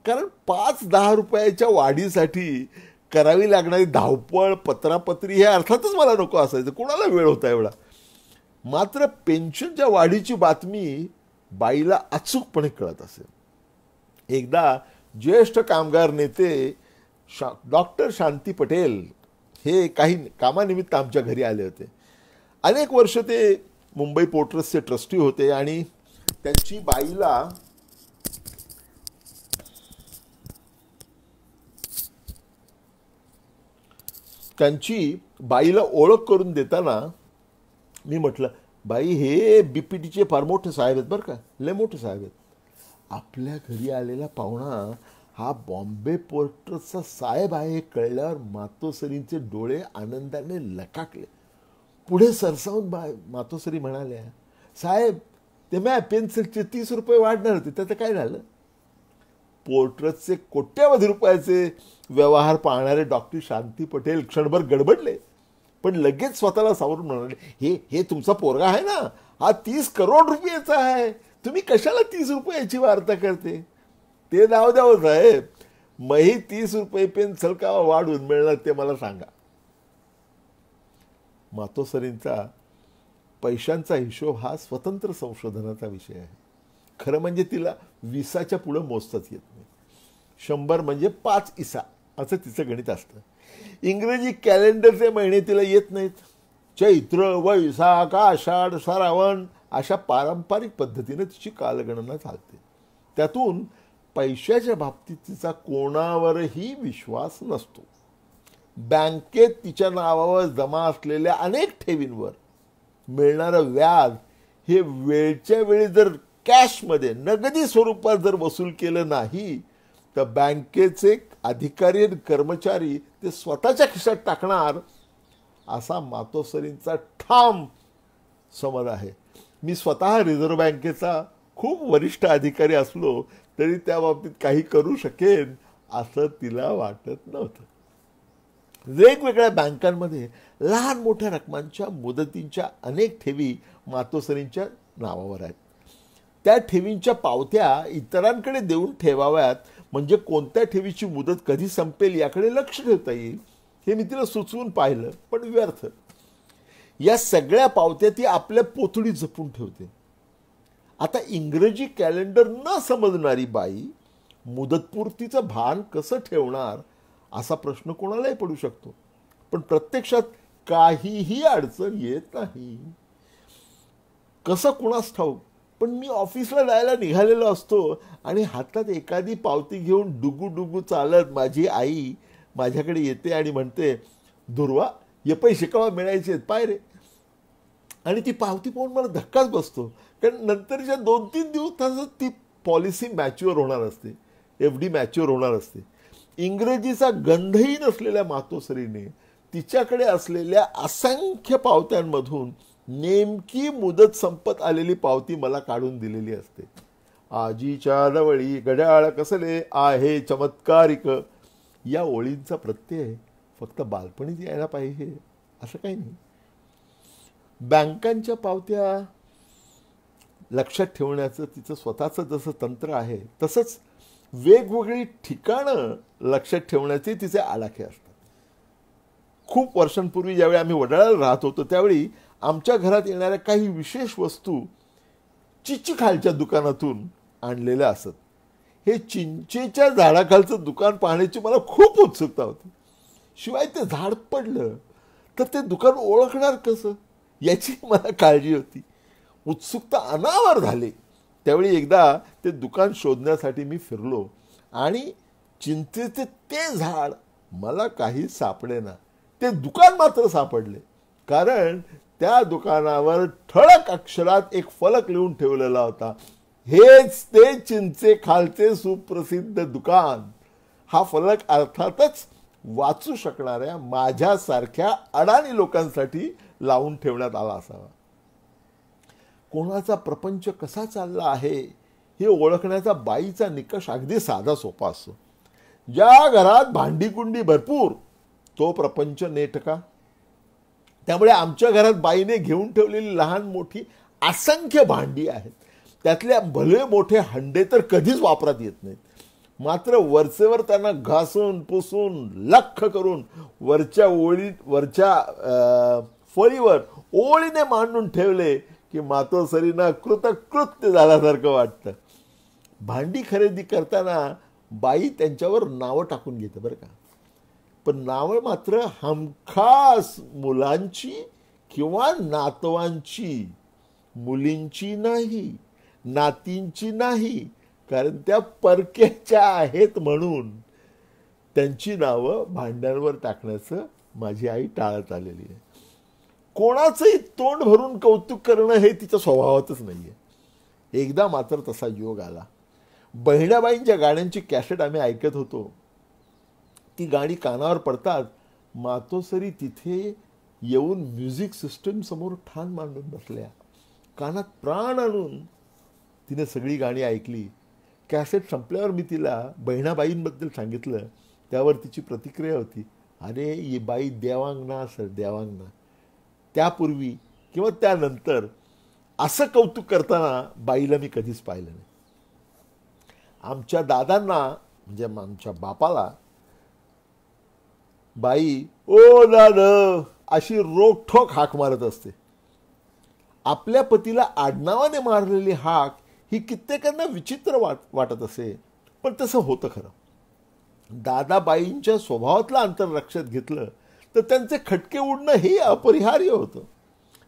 A: कारण 5-10 रुपयाच्या वाढीसाठी करावी लागणारी धावपळ, पत्रापत्री हे अर्थातच मला नको असायचं. कोणाला वेळ होता एवढा. मात्र पेन्शनच्या वाढीची बातमी बाईला अचूकपणे कळत असे. एकदा ज्येष्ठ कामगार नेते डॉक्टर शांती पटेल हे काही कामानिमित्त आमच्या घरी आले होते. अनेक वर्ष ते मुंबई पोर्ट ट्रस्टचे ट्रस्टी होते आणि त्यांची बाईला ओळख करून देताना मी म्हटलं, बाई हे बीपीटीचे फार मोठे साहेब आहेत बरं का, लय मोठे साहेब आहेत. आपल्या घरी आलेला पाहुणा हा बॉम्बे पोर्ट ट्रस्टचा साहेब आहे हे कळल्यावर मातोश्रींचे डोळे आनंदाने लकाकले. पुढे सरसावून मातोश्री म्हणाल्या, साहेब ते पेन्सिलचे 30 रुपये वाढणार होते, त्याचं काय झालं? पोर्ट ट्रस्टचे कोट्यावधी रुपयाचे व्यवहार पाहणारे डॉक्टर शांती पटेल क्षणभर गडबडले, पण लगेच स्वतःला सावरून म्हणाले, हे तुमचा पोरगा आहे ना, हा 30 करोड रुपयाचा आहे, तुम्ही कशाला 30 रुपयाची वार्ता करते? ते नाव द्यावं साहेब, मही 30 रुपये पेन्सिल का वाढून मिळणार ते मला सांगा. मातोश्रींचा पैशांचा हिशोब हा स्वतंत्र संशोधनाचा विषय आहे. खरं म्हणजे तिला 20च्या पुढे मोजताच येत नाही. 100 म्हणजे 5 इसा असं तिचं गणित असतं. इंग्रजी कॅलेंडरचे महिने तिला येत नाहीत. चैत्र, वैशाख, आषाढ, श्रावण अशा पारंपरिक पद्धतीने तिची कालगणना चालते. त्यातून पैशाच्या बाबतीत तिचा कोणावरही विश्वास नसतो. बँकेत तिच्या नावावर जमा असलेल्या अनेक ठेवींवर मिळणारं व्याज हे वेळच्या वेळी जर कॅशमध्ये नगदी स्वरूपात जर वसूल केलं नाही तर बँकेचे अधिकारी आणि कर्मचारी ते स्वतःच्या खिशात टाकणार असा मातोश्रींचा ठाम समज आहे. मी स्वतः रिझर्व्ह बँकेचा खूप वरिष्ठ अधिकारी असलो तरी त्या बाबतीत काही करू शकेन असं तिला वाटत नव्हतं. वेगवेगळ्या बँकांमध्ये लहान मोठ्या रकमांच्या मुदतींच्या अनेक ठेवी मातोश्रींच्या नावावर आहेत. त्या ठेवींच्या पावत्या इतरांकडे देऊन ठेवाव्यात म्हणजे कोणत्या ठेवीची मुदत कधी संपेल याकडे लक्ष ठेवता येईल हे मी तिला सुचवून पाहिलं, पण व्यर्थ. या सगळ्या पावत्या ती आपल्या पोतडीत जपून ठेवते. आता इंग्रजी कॅलेंडर न समजणारी बाई मुदतपूर्तीचं भान कसं ठेवणार असा प्रश्न कोणालाही पडू शकतो, पण प्रत्यक्षात काहीही अडचण येत नाही. कसं कुणास ठाऊक, पण मी ऑफिसला जायला निघालेलो असतो आणि हातात एखादी पावती घेऊन डुगू डुगू चालत माझी आई माझ्याकडे येते आणि म्हणते, दुर्वा हे पैसे केव्हा मिळायचे पाय रे. आणि ती पावती पाहून मला धक्काच बसतो, कारण नंतरच्या 2-3 दिवसात ती पॉलिसी मॅच्युअर होणार असते, FD मॅच्युअर होणार असते. इंग्रजीचा गंधही नसलेल्या मातोश्रीने तिच्याकडे असलेल्या असंख्य पावत्यांमधून नेमकी मुदत संपत आलेली पावती मला काढून दिलेली असते. आजीच्या जवळी घड्याळ कसले आहे चमत्कारिक. या ओळींचा प्रत्यय फक्त बालपणीच यायला पाहिजे असं काही नाही. बँकांच्या पावत्या लक्षात ठेवण्याचं तिचं स्वतःचं जसं तंत्र आहे, तसंच वेगवेगळी ठिकाणं लक्षात ठेवण्याचे तिचे आडाखे असतात. खूप वर्षांपूर्वी ज्यावेळी आम्ही वडाळ्याला राहत होतो त्यावेळी आमच्या घरात येणाऱ्या काही विशेष वस्तू चिंचेखालच्या दुकानातून आणलेल्या असत. हे चिंचेच्या झाडाखालचं दुकान पाहण्याची मला खूप उत्सुकता होती. शिवाय ते झाड पडलं तर ते दुकान ओळखणार कसं याची मला काळजी होती. उत्सुकता अनावर झाली. त्यावेळी एकदा ते दुकान शोधण्यासाठी मी फिरलो आणि चिंचेचे ते झाड मला काही सापडेना. ते दुकान मात्र सापडले, कारण त्या दुकानावर ठळक अक्षरात एक फलक लिहून ठेवलेला होता, हेच ते चिंचे खालचे सुप्रसिद्ध दुकान. हा फलक अर्थातच वाचू शकणाऱ्या माझ्यासारख्या अडाणी लोकांसाठी लावून ठेवण्यात आला असावा. कोणाचा प्रपंच कसा चालला आहे हे ओळखण्याचा बाईचा निकष अगदी साधा सोपा असतो. ज्या घरात भांडीकुंडी भरपूर तो प्रपंच नेटका. त्यामुळे आमच्या घरात बाईने घेऊन ठेवलेली लहान मोठी असंख्य भांडी आहेत. त्यातल्या भले मोठे हंडे तर कधीच वापरात येत नाहीत. मात्र वरचेवर त्यांना घासून पुसून लख्ख करून वरच्या फळीवर ओळीने मांडून ठेवले की मातोश्रींना कृतकृत्य झाल्यासारखं वाटतं. भांडी खरेदी करताना बाई त्यांच्यावर नावं टाकून घेते बरं का, पण नावं मात्र हमखास मुलांची किंवा नातवांची, मुलींची नाही, नातींची नाही, कारण त्या परक्याच्या आहेत म्हणून त्यांची नावं भांड्यांवर टाकण्याचं माझी आई टाळत आलेली आहे. कोणाचंही तोंड भरून कौतुक करणं हे तिच्या स्वभावातच नाहीये. एकदा मात्र तसा योग आला. बहिणाबाईंच्या गाण्यांची कॅसेट आम्ही ऐकत होतो. ती गाणी कानावर पडतात मातोश्री तिथे येऊन म्युझिक सिस्टम समोर ठाण मांडून बसल्या. कानात प्राण आणून तिने सगळी गाणी ऐकली. कॅसेट संपल्यावर मी तिला बहिणाबाईंबद्दल सांगितलं. त्यावर तिची प्रतिक्रिया होती, अरे ही बाई देवांगना सर देवांगना. त्यापूर्वी किंवा त्यानंतर असं कौतुक करताना बाईला मी कधीच पाहिलं नाही. आमच्या दादांना म्हणजे आमच्या बापाला बाई ओ दादा अशी रोखठोक हाक मारत असते. आपल्या पतीला आडनावाने मारलेली हाक ही कित्येकांना विचित्र वाटत असे, पण तसं होतं खरं. दादाबाईंच्या स्वभावातलं अंतर लक्षात घेतलं तर त्यांचे खटके उडणं हे अपरिहार्य होतं.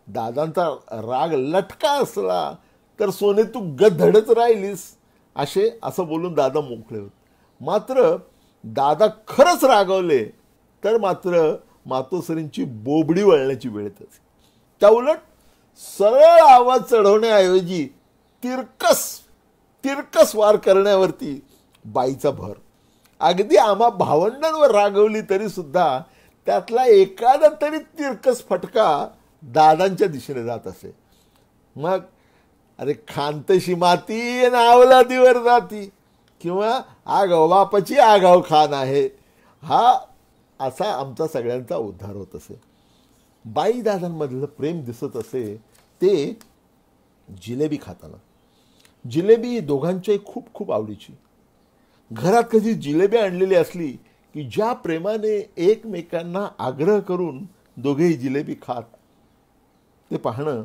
A: दादांचा राग लटका असला तर सोने तू गधडच राहिलीस असं बोलून दादा मोकळे होते. मात्र दादा खरंच रागवले तर मात्र मातोश्रींची बोबडी वळण्याची वेळ येते. त्या उलट सरळ आवाज चढवण्याऐवजी तिरकस वार करण्यावरती बाईचा भर. अगदी आम्हा भावंडांवर रागवली तरी सुद्धा त्यातला एखादा तरी तिरकस फटका दादांच्या दिशेने जात असे. मग अरे खानतशी माती नावला दिवर जाती किंवा आगाव बापाची आगाव खान आहे, हा असा आमचा सगळ्यांचा उद्धार होत असे. बाई दादांमधलं प्रेम दिसत असे ते जिलेबी खाताना. जिलेबी दोघांच्याही खूप खूप आवडीची. घरात कधी जिलेबी आणलेली असली की ज्या प्रेमाने एकमेकांना आग्रह करून दोघेही जिलेबी खात ते पाहणं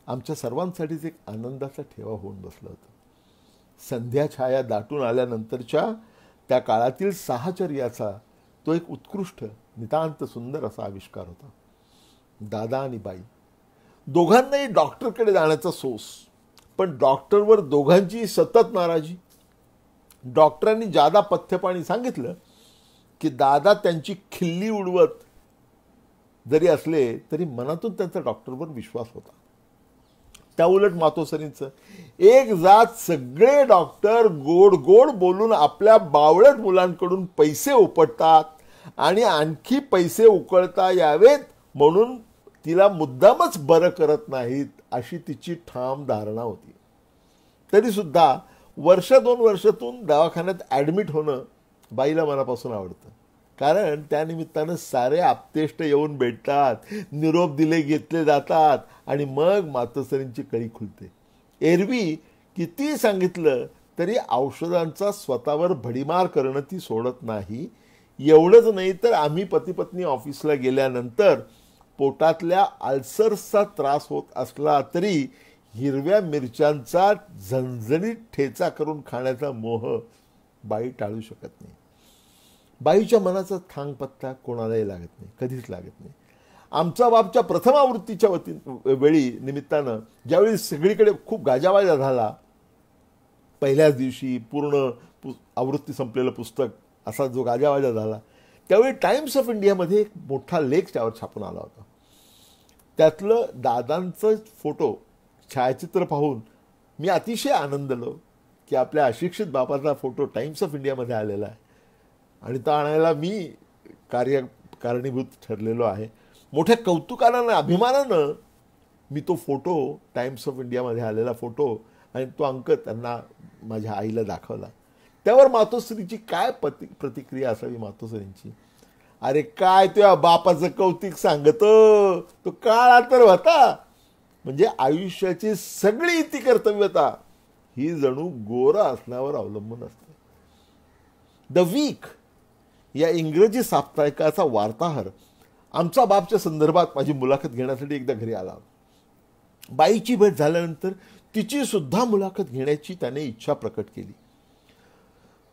A: आमच्या सर्वांसाठीच एक आनंदाचा ठेवा होऊन बसलं होतं. संध्या छाया दाटून आल्यानंतरच्या त्या काळातील साहचर्याचा तो एक उत्कृष्ट नितांत सुंदर असा आविष्कार होता. दादा आणि बाई दोघांनाही डॉक्टरकडे जाण्याचा सोस, पण डॉक्टरवर दोघांची सतत नाराजी. डॉक्टरांनी जादा पथ्यपाणी सांगितलं की दादा त्यांची खिल्ली उडवत जरी असले तरी मनातून त्यांचा डॉक्टरवर विश्वास होता. त्या उलट मातोश्रींचं एक जात सगळे डॉक्टर गोड गोड बोलून आपल्या बावळट मुलांकडून पैसे उपटतात आणि आणखी पैसे उकळता यावेत म्हणून तिला मुद्दामच बरं करत नाहीत अशी तिची ठाम धारणा होती. तरी सुद्धा वर्ष 2 वर्षातून दवाखान्यात ॲडमिट होणं बाईला मनापासून आवडतं. कारण त्यानिमित्तानं सारे आप्तेष्ट येऊन भेटतात, निरोप दिले घेतले जातात आणि मग मातोश्रींची कळी खुलते. एरवी किती सांगितलं तरी औषधांचा स्वतःवर भडीमार करणं ती सोडत नाही. एवढंच नाही तर आम्ही पती पत्नी ऑफिसला गेल्यानंतर पोटातल्या अल्सर्सचा त्रास होत असला तरी हिरव्या मिरच्यांचा झणझणीत ठेचा करून खाण्याचा मोह बाई टाळू शकत नाही. बाईच्या मनाचा थांगपत्ता कोणालाही लागत नाही, कधीच लागत नाही. आमचा बापच्या प्रथम आवृत्तीच्या वेळी निमित्तानं ज्यावेळी सगळीकडे खूप गाजावाजा झाला, पहिल्याच दिवशी पूर्ण आवृत्ती संपलेलं पुस्तक असा जो गाजावाजा झाला, त्यावेळी टाइम्स ऑफ इंडियामध्ये एक मोठा लेख त्यावर छापून आला होता. त्यातलं दादांचं फोटो छायाचित्र पाहून मी अतिशय आनंदलो की आपल्या अशिक्षित बापाचा फोटो टाइम्स ऑफ इंडियामध्ये आलेला आहे आणि तो आणायला मी कारणीभूत ठरलेलो आहे. मोठ्या कौतुकानं अभिमानानं मी तो फोटो टाइम्स ऑफ इंडियामध्ये आलेला फोटो आणि तो अंक त्यांना माझ्या आईला दाखवला. त्यावर मातोश्रीची काय प्रतिक्रिया असावी मातोश्रींची. अरे काय तुझ्या बापाचं कौतिक सांगतो, तो काळा तर होता. म्हणजे आयुष्याची सगळी ती कर्तव्यता ही जणू गोरा असण्यावर अवलंबून असते. द वीक या इंग्रजी साप्ताहिकाचा वार्ताहर आमचा बापच्या संदर्भात माझी मुलाखत घेण्यासाठी एकदा घरी आला. बाईची भेट झाल्यानंतर तिची सुद्धा मुलाखत घेण्याची त्याने इच्छा प्रकट केली.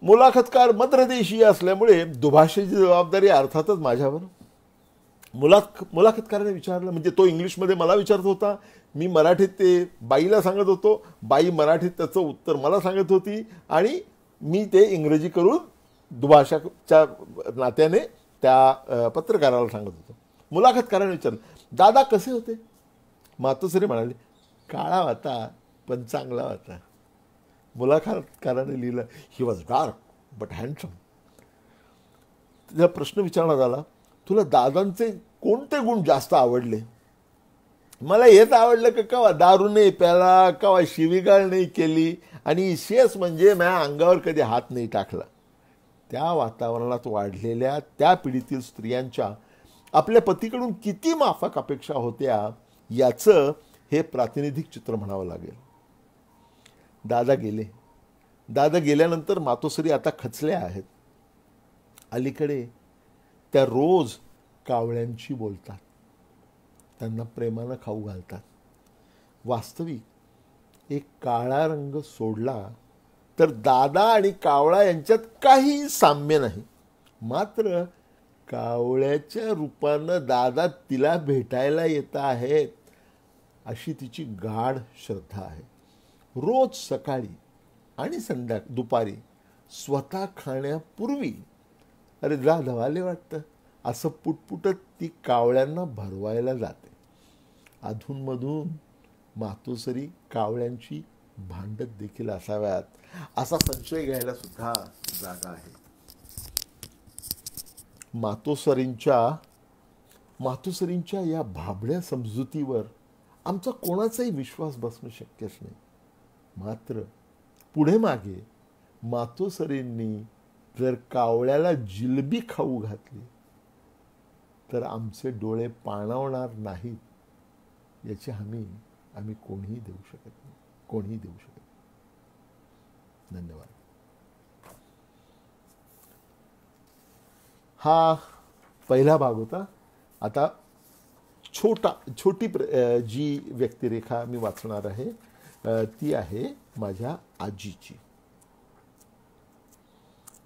A: मुलाखतकार मद्रदेशीय असल्यामुळे दुभाषेची जबाबदारी अर्थातच माझ्यावर. मुलाखतकाराने विचारलं, म्हणजे तो इंग्लिशमध्ये मला विचारत होता, मी मराठीत ते बाईला सांगत होतो, बाई मराठीत त्याचं उत्तर मला सांगत होती आणि मी ते इंग्रजी करून दुभाषाच्या नात्याने त्या पत्रकाराला सांगत होतो. मुलाखतकाराने विचारलं, दादा कसे होते? मातोश्री म्हणाले, काळा होता पण चांगला होता. मुलाखतकाराने लिहिलं, he was dark but handsome. त्याला प्रश्न विचारण्यात आला, तुला दादांचे कोणते गुण जास्त आवडले? मला हेच आवडलं की कवा दारू नाही प्याला, कवा शिवीगाळ नाही केली आणि शेष म्हणजे माझ्या अंगावर कधी हात नाही टाकला. त्या वातावरणात वाढलेल्या त्या पिढीतील स्त्रियांच्या आपल्या पतीकडून किती माफक अपेक्षा होत्या याचं हे प्रातिनिधिक चित्र म्हणावं लागेल. दादा गेले. दादा गेल्यानंतर मातोश्री आता खचल्या आहेत. अलीकडे त्या रोज कावळ्यांशी बोलतात, त्यांना प्रेमानं खाऊ घालतात. वास्तविक एक काळा रंग सोडला तर दादा आणि कावळा यांच्यात काही साम्य नाही. मात्र कावळ्याच्या रूपानं दादा तिला भेटायला येत आहेत अशी तिची गाढ श्रद्धा आहे. रोज सकाळी आणि दुपारी स्वतः खाण्यापूर्वी अरे जा धवाले वाटतं असं पुटपुटत ती कावळ्यांना भरवायला जाते. अधूनमधून मातोश्री कावळ्यांची भांडत देखील असाव्यात असा संशय घ्यायला सुद्धा जागा आहे. मातोश्रींच्या या भाबड्या समजुतीवर आमचा कोणाचाही विश्वास बसणं शक्यच नाही. मात्र पुढे मागे मातोश्रींनी जर कावळ्याला जिलबी खाऊ घातली तर आमचे डोळे पाणावणार नाहीत याची हमी आम्ही कोणीही देऊ शकत नाही, कोणीही देऊ शकत नाही. धन्यवाद. हा पहिला भाग होता. आता छोटी जी व्यक्तिरेखा मी वाचणार आहे ती आहे माझ्या आजीची.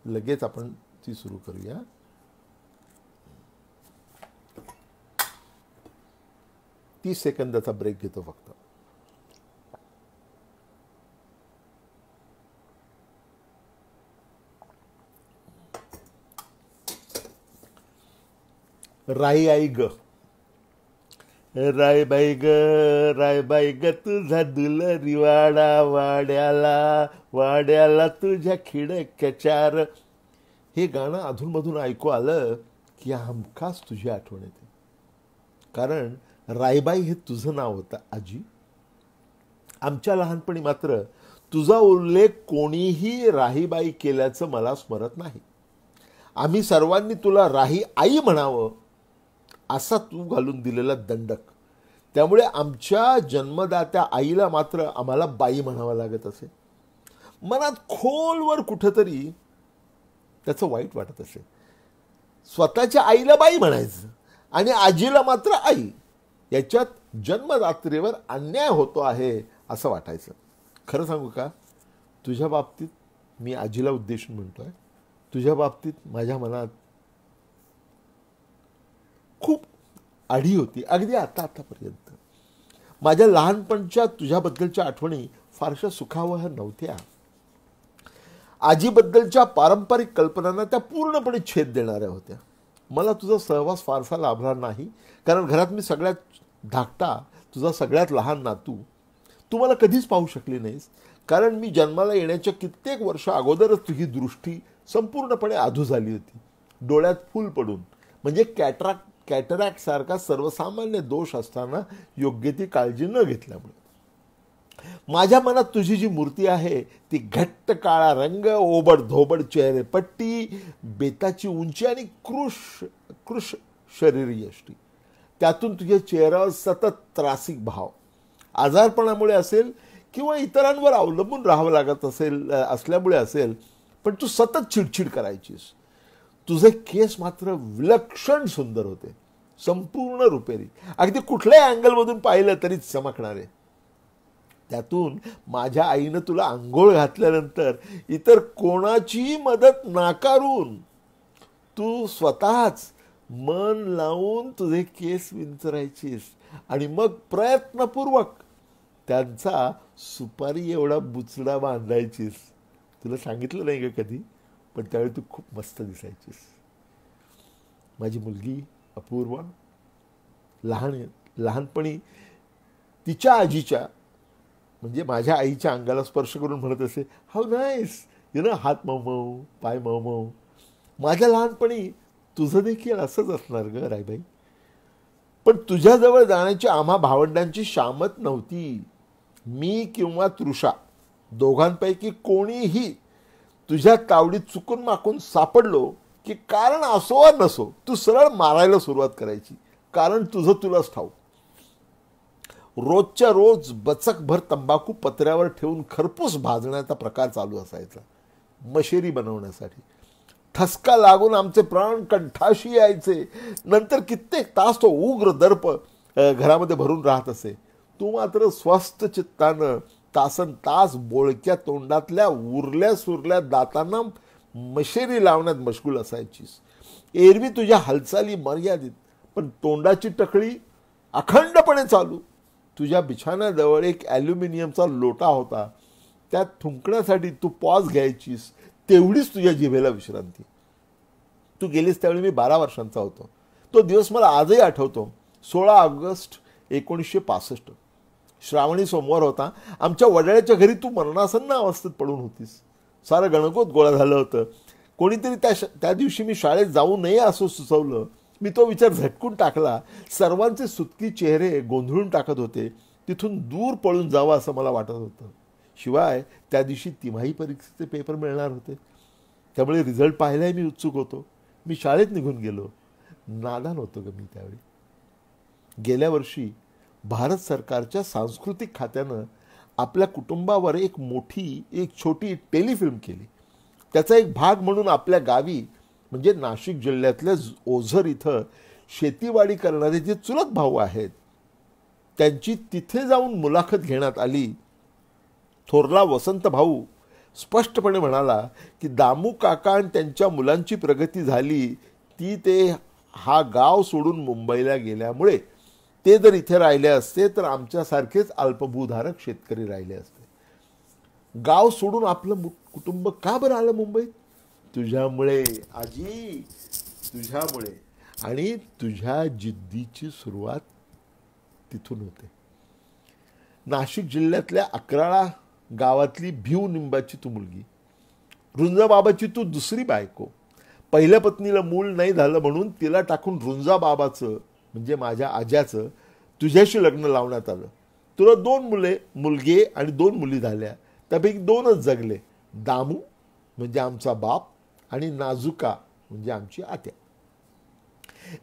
A: लगेच आपण ती सुरू करूया. तीस सेकंदाचा ब्रेक घेतो फक्त. राई आई ग, रायबाई ग, रायबाई ग, तुझा दुलरी वाडा वाड्याला, वाड्याला तुझ्या खिडक्या चार. हे गाणं अधूनमधून ऐकू आलं की हमखास तुझी आठवण येते. कारण रायबाई हे तुझं नाव होतं आजी. आमच्या लहानपणी मात्र तुझा उल्लेख कोणीही राहीबाई केल्याचं मला स्मरत नाही. आम्ही सर्वांनी तुला राही आई म्हणावं असा तू घालून दिलेला दंडक. त्यामुळे आमच्या जन्मदात्या आईला मात्र आम्हाला बाई म्हणावं लागत असे. मनात खोलवर कुठंतरी त्याचं वाईट वाटत असे. स्वतःच्या आईला बाई म्हणायचं आणि आजीला मात्र आई. याच्यात जन्मदात्रेवर अन्याय होतो आहे असं वाटायचं. खरं सांगू का, तुझ्या बाबतीत मी आजीला उद्देशून म्हणतोय, तुझ्या बाबतीत माझ्या मनात खूप आढी होती. अगदी आतापर्यंत माझ्या लहानपणच्या तुझ्याबद्दलच्या आठवणी फारशा सुखावह नव्हत्या. आजीबद्दलच्या पारंपरिक कल्पनांना त्या पूर्णपणे छेद देणाऱ्या होत्या. मला तुझा सहवास फारसा लाभला नाही, कारण घरात मी सगळ्यात धाकटा, तुझा सगळ्यात लहान नातू. तू मला कधीच पाहू शकली नाहीस, कारण मी जन्माला येण्याच्या कित्येक वर्ष अगोदरच तुझी दृष्टी संपूर्णपणे आधू झाली होती, डोळ्यात फूल पडून. म्हणजे कॅटरॅक्ट सारखा सर्वसामान्य दोष असताना योग्य ती काळजी न घेतल्यामुळे. माझ्या मनात तुझी जी मूर्ती आहे ती घट्ट काळा रंग, ओबड धोबड चेहरेपट्टी, बेताची उंची आणि कृश शरीरी यष्टी. त्यातून तुझ्या चेहऱ्यावर सतत त्रासिक भाव, आजारपणामुळे असेल किंवा इतरांवर अवलंबून राहावं लागत असल्यामुळे असेल, पण तू सतत चिडचिड करायचीस. तुझे केस मात्र विलक्षण सुंदर होते, संपूर्ण रुपेरी, अगदी कुठल्याही अँगलमधून पाहिलं तरी चमकणारे. त्यातून माझ्या आईनं तुला आंघोळ घातल्यानंतर इतर कोणाची मदत नाकारून तू स्वतःच मन लावून तुझे केस विंचरायचीस आणि मग प्रयत्नपूर्वक त्यांचा सुपारी एवढा बुचडा बांधायचीस. तुला सांगितलं नाही का कधी, पण त्यावेळी तू खूप मस्त दिसायचीस. माझी मुलगी अपूर्वा लहानपणी तिच्या आजीच्या म्हणजे माझ्या आईच्या अंगाला स्पर्श करून म्हणत असे, हाऊ नाईस, हात मऊ, पाय मऊ. माझ्या लहानपणी तुझं देखील असंच असणार ग रायबाई. पण तुझ्याजवळ जाण्याची आम्हा भावंडांची शामत नव्हती. मी किंवा तृषा दोघांपैकी कोणीही तुझ्या तावडीत चुकून माकून सापडलो की कारण असो वा नसो तू सरळ मारायला सुरुवात करायची, कारण तुझं तुलाच ठाऊक. रोजच्या रोज बचकभर तंबाखू पत्र्यावर ठेवून खरपूस भाजण्याचा प्रकार चालू असायचा, मशेरी बनवण्यासाठी. ठसका लागून आमचे प्राण कंठाशी यायचे. नंतर कित्येक तास तो उग्र दर्प घरामध्ये भरून राहत असे. तू मात्र स्वस्थ चित्तानं तासन तास बोळक्या तोंडातल्या उरल्या सुरल्या दातांना मशेरी लावण्यात मशगूल असायचीस. एरवी तुझ्या हालचाली मर्यादित, पण तोंडाची टकळी अखंडपणे चालू. तुझ्या बिछाण्याजवळ एक ॲल्युमिनियमचा लोटा होता, त्यात थुंकण्यासाठी तू पॉज घ्यायचीस. तेवढीच तुझ्या जिभेला विश्रांती. तू गेलीस त्यावेळी मी 12 वर्षांचा होतो. तो दिवस मला आजही आठवतो. 16 ऑगस्ट 1965. श्रावणी सोमवार होता. आमच्या वडिलांच्या घरी तू मरणासन्न अवस्थेत पडून होतीस. सारं गणगोत गोळा झालं होतं. कोणीतरी त्या दिवशी मी शाळेत जाऊ नये असं सुचवलं. मी तो विचार झटकून टाकला. सर्वांचे सुतकी चेहरे गोंधळून टाकत होते. तिथून दूर पळून जावं असं मला वाटत होतं. शिवाय त्या दिवशी तिमाही परीक्षेचे पेपर मिळणार होते, त्यामुळे रिझल्ट पाहायलाही मी उत्सुक होतो. मी शाळेत निघून गेलो. नादान होतो ग मी त्यावेळी. गेल्या वर्षी भारत सरकारच्या सांस्कृतिक खात्यानं आपल्या कुटुंबावर एक छोटी टेलिफिल्म केली. त्याचा एक भाग म्हणून आपल्या गावी म्हणजे नाशिक जिल्ह्यातल्या ओझर इथं शेतीवाडी करणारे जे चुलत भाऊ आहेत त्यांची तिथे जाऊन मुलाखत घेण्यात आली. थोरला वसंत भाऊ स्पष्टपणे म्हणाला की दामू काका आणि त्यांच्या मुलांची प्रगती झाली ती ते हा गाव सोडून मुंबईला गेल्यामुळे. ते जर इथे राहिले असते तर आमच्यासारखेच अल्पभूधारक शेतकरी राहिले असते. गाव सोडून आपलं कुटुंब का बरं आलं मुंबईत? तुझ्यामुळे आजी, तुझ्यामुळे. आणि तुझ्या जिद्दीची सुरुवात तिथून होते. नाशिक जिल्ह्यातल्या अकराळा गावातली भिव निंबाची तू मुलगी, रुंजाबाबाची तू दुसरी बायको. पहिल्या पत्नीला मूल नाही झालं म्हणून तिला टाकून रुंजाबाबाचं म्हणजे माझ्या आज्याचं तुझ्याशी लग्न लावण्यात आलं. तुला 2 मुलगे आणि 2 मुली झाल्या. त्यापैकी दोनच जगले, दामू म्हणजे आमचा बाप आणि नाजुका म्हणजे आमची आत्या.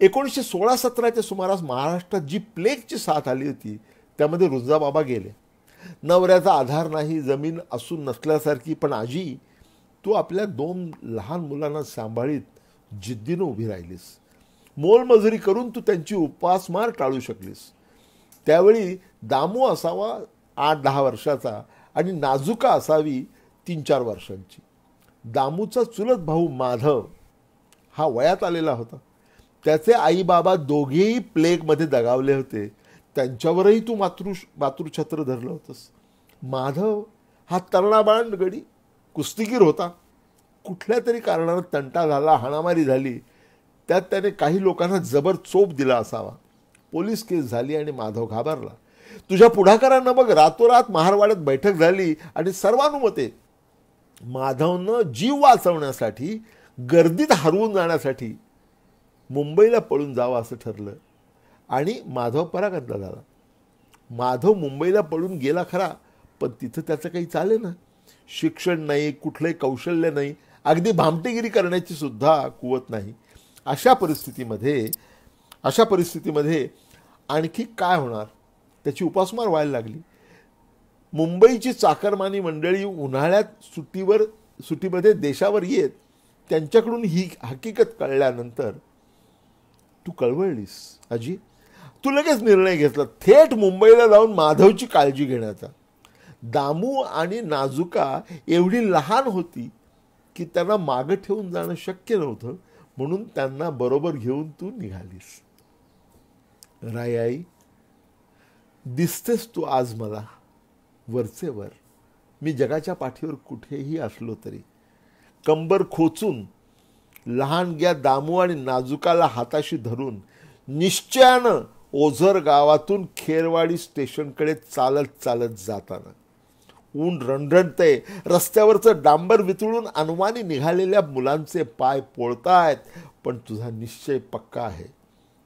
A: 1916-17च्या सुमारास महाराष्ट्रात जी प्लेगची साथ आली होती त्यामध्ये रुंजाबाबा गेले. नवऱ्याचा आधार नाही, जमीन असून नसल्यासारखी, पण आजी तू आपल्या 2 लहान मुलांना सांभाळीत जिद्दीनं उभी राहिलीस. मोलमजुरी करून तू त्यांची उपासमार टाळू शकलीस. त्यावेळी दामू असावा 8-10 वर्षाचा आणि नाजुका असावी 3-4 वर्षांची. दामूचा चुलत भाऊ माधव हा वयात आलेला होता. त्याचे आई बाबा दोघेही प्लेगमध्ये दगावले होते. त्यांच्यावरही तू मातृछत्र धरलं होतंस. माधव हा तरुणाबाळ गडी कुस्तीगीर होता. कुठल्या तरी कारणानं तंटा झाला, हाणामारी झाली. त्यात त्याने काही लोकांना जबर चोप दिला असावा. पोलीस केस झाली आणि माधव घाबरला. तुझ्या पुढाकारांना मग रातोरात महारवाड्यात बैठक झाली आणि सर्वानुमते माधवनं जीव वाचवण्यासाठी, गर्दीत हरवून जाण्यासाठी मुंबईला पळून जावं असं ठरलं आणि माधव परागंदा झाला. माधव मुंबईला पळून गेला खरा, पण तिथं त्याचं काही चाले ना. शिक्षण नाही, कुठलंही कौशल्य नाही, अगदी भामटेगिरी करण्याची सुद्धा कुवत नाही. अशा परिस्थितीमध्ये आणखी काय होणार, त्याची उपासमार व्हायला लागली. मुंबईची चाकरमानी मंडळी उन्हाळ्यात सुट्टीमध्ये देशावर येत. त्यांच्याकडून ही हकीकत कळल्यानंतर तू कळवळलीस आजी. तू लगेच निर्णय घेतला थेट मुंबईला जाऊन माधवची काळजी घेण्याचा. दामू आणि नाजुका एवढी लहान होती की त्यांना मागं ठेवून जाणं शक्य नव्हतं, म्हणून त्यांना बरोबर घेऊन तू निघालीस. राई, दिसतेस तू आज मला वरचेवर. मी जगाच्या पाठीवर कुठेही असलो तरी कंबर खोचून लहानग्या दामू आणि नाजुकाला हाताशी धरून निश्चयानं ओझर गावातून खेरवाडी स्टेशनकडे चालत चालत जाताना. ऊन रणरणतंय. रस्त्यावरचं डांबर वितळून अनवाणी निघालेल्या मुलांचे पाय पोळतायत, पण तुझा निश्चय पक्का आहे.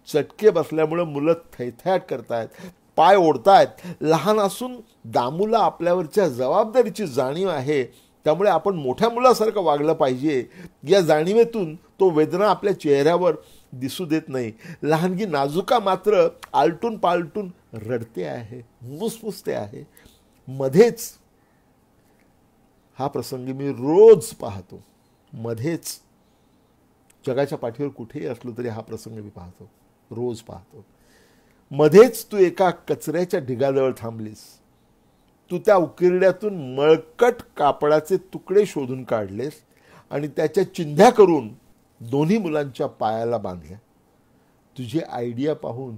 A: चटके बसल्यामुळे मुलं थैथयाट करतायत, पाय ओढतायत. लहान असून दामूला आपल्यावरच्या जबाबदारीची जाणीव आहे, त्यामुळे आपण मोठ्या मुलासारखं वागलं पाहिजे. या जाणीवेतून तो वेदना आपल्या चेहऱ्यावर दिसू देत नाही. लहानगी नाजुका मात्र आलटून पालटून रडते आहे, मुसमुसते आहे. मध्येच हा प्रसंग मी रोज पाहतो. मध्येच जगाच्या पाठीवर कुठेही असलो तरी हा प्रसंग मी पाहतो, रोज पाहतो. मध्येच तू एका कचऱ्याच्या ढिगाजवळ थांबलीस. तू त्या उकिरड्यातून मळकट कापडाचे तुकडे शोधून काढलेस आणि त्याच्या चिंध्या करून दोन्ही मुलांच्या पायाला बांधल्या. तुझी आयडिया पाहून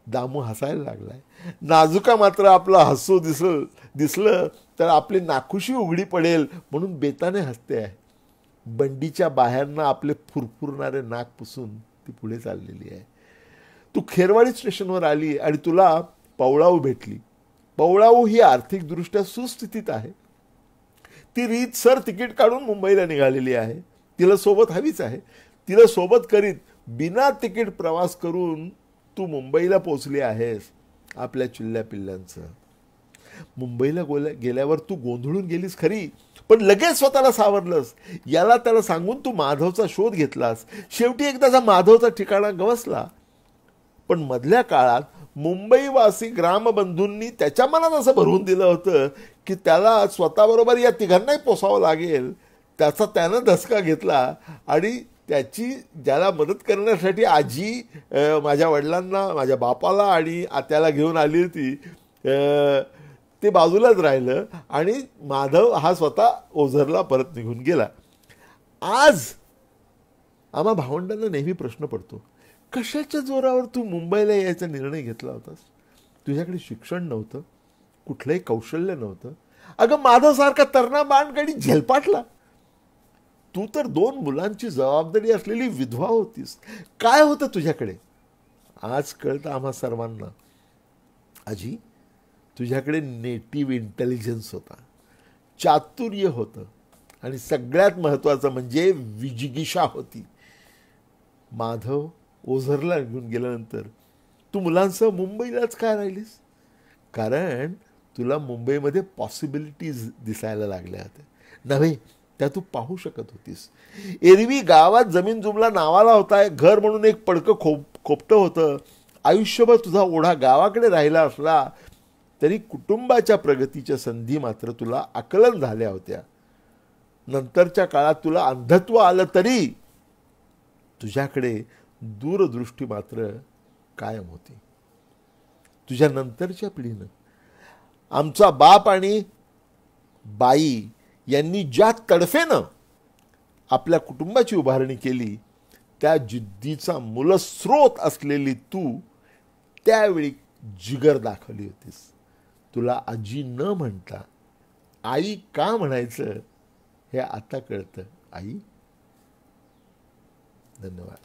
A: दामू हसायला लागलाय. नाजुका मात्र आपलं हसू दिसलं तर आपली नाखुशी उघडी पडेल म्हणून बेताने हसते आहे. बंडीच्या बाहेरनं आपले फुरफुरणारे नाक पुसून ती पुढे चाललेली आहे. तू खेरवाडी स्टेशनवर आली आणि तुला पवळाऊ भेटली. पवळाऊ ही आर्थिकदृष्ट्या सुस्थितीत आहे. ती रीतसर तिकीट काढून मुंबईला निघालेली आहे. तिला सोबत हवीच आहे. तिला सोबत करीत बिना तिकीट प्रवास करून तू मुंबईला पोचली आहेस आपल्या चिल्ल्या पिल्ल्यांचं. मुंबईला गेल्यावर तू गोंधळून गेलीस खरी, पण लगेच स्वतःला सावरलंस. याला त्याला सांगून तू माधवचा शोध घेतलास. शेवटी एकदाचा माधवचा ठिकाणा गवसला. पण मधल्या काळात मुंबईवासी ग्रामबंधूंनी त्याच्या मनात असं भरवून दिलं होतं की त्याला स्वतःबरोबर या तिघांनाही पोसावं लागेल. त्याचा त्यानं धसका घेतला आणि त्याची ज्याला मदत करण्यासाठी आजी माझ्या वडिलांना, माझ्या बापाला आणि आत्याला घेऊन आली होती, ते बाजूलाच राहिलं आणि माधव हा स्वतः ओझरला परत निघून गेला. आज आम्हा भावंडांना नेहमी प्रश्न पडतो, कशाच्या जोरावर तू मुंबईला यायचा निर्णय घेतला होतास? तुझ्याकडे शिक्षण नव्हतं, कुठलंही कौशल्य नव्हतं. अगं माधवसारखा तरणा बाणगडी झेलपाटला. तू तर 2 मुलांची जबाबदारी असलेली विधवा होतीस. काय होतं तुझ्याकडे? आज कळतं आम्हा सर्वांना, आजी तुझ्याकडे नेटिव्ह इंटेलिजन्स होता, चातुर्य होतं आणि सगळ्यात महत्त्वाचं म्हणजे विजिगिषा होती. माधव ओझरला घेऊन गेल्यानंतर तू मुलांसह मुंबईलाच काय राहिलीस? कारण तुला मुंबईमध्ये पॉसिबिलिटीज दिसायला लागल्या होत्या, नव्हे त्या तू पाहू शकत होतीस. एरवी गावात जमीन जुमला नावाला होता, घर म्हणून एक पडकं खोपटं होतं. आयुष्यभर तुझा ओढा गावाकडे राहिला असला तरी कुटुंबाच्या प्रगतीच्या संधी मात्र तुला आकलन झाल्या होत्या. नंतरच्या काळात तुला अंधत्व आलं तरी तुझ्याकडे दूरदृष्टी मात्र कायम होती. तुझ्या नंतरच्या पिढीनं आमचा बाप आणि बाई यांनी ज्या तडफेनं आपल्या कुटुंबाची उभारणी केली, त्या जिद्दीचा मूलस्रोत असलेली तू त्यावेळी जिगर दाखवली होतीस. तुला आजी न म्हणता आई का म्हणायचं हे आता कळतं. आई, धन्यवाद.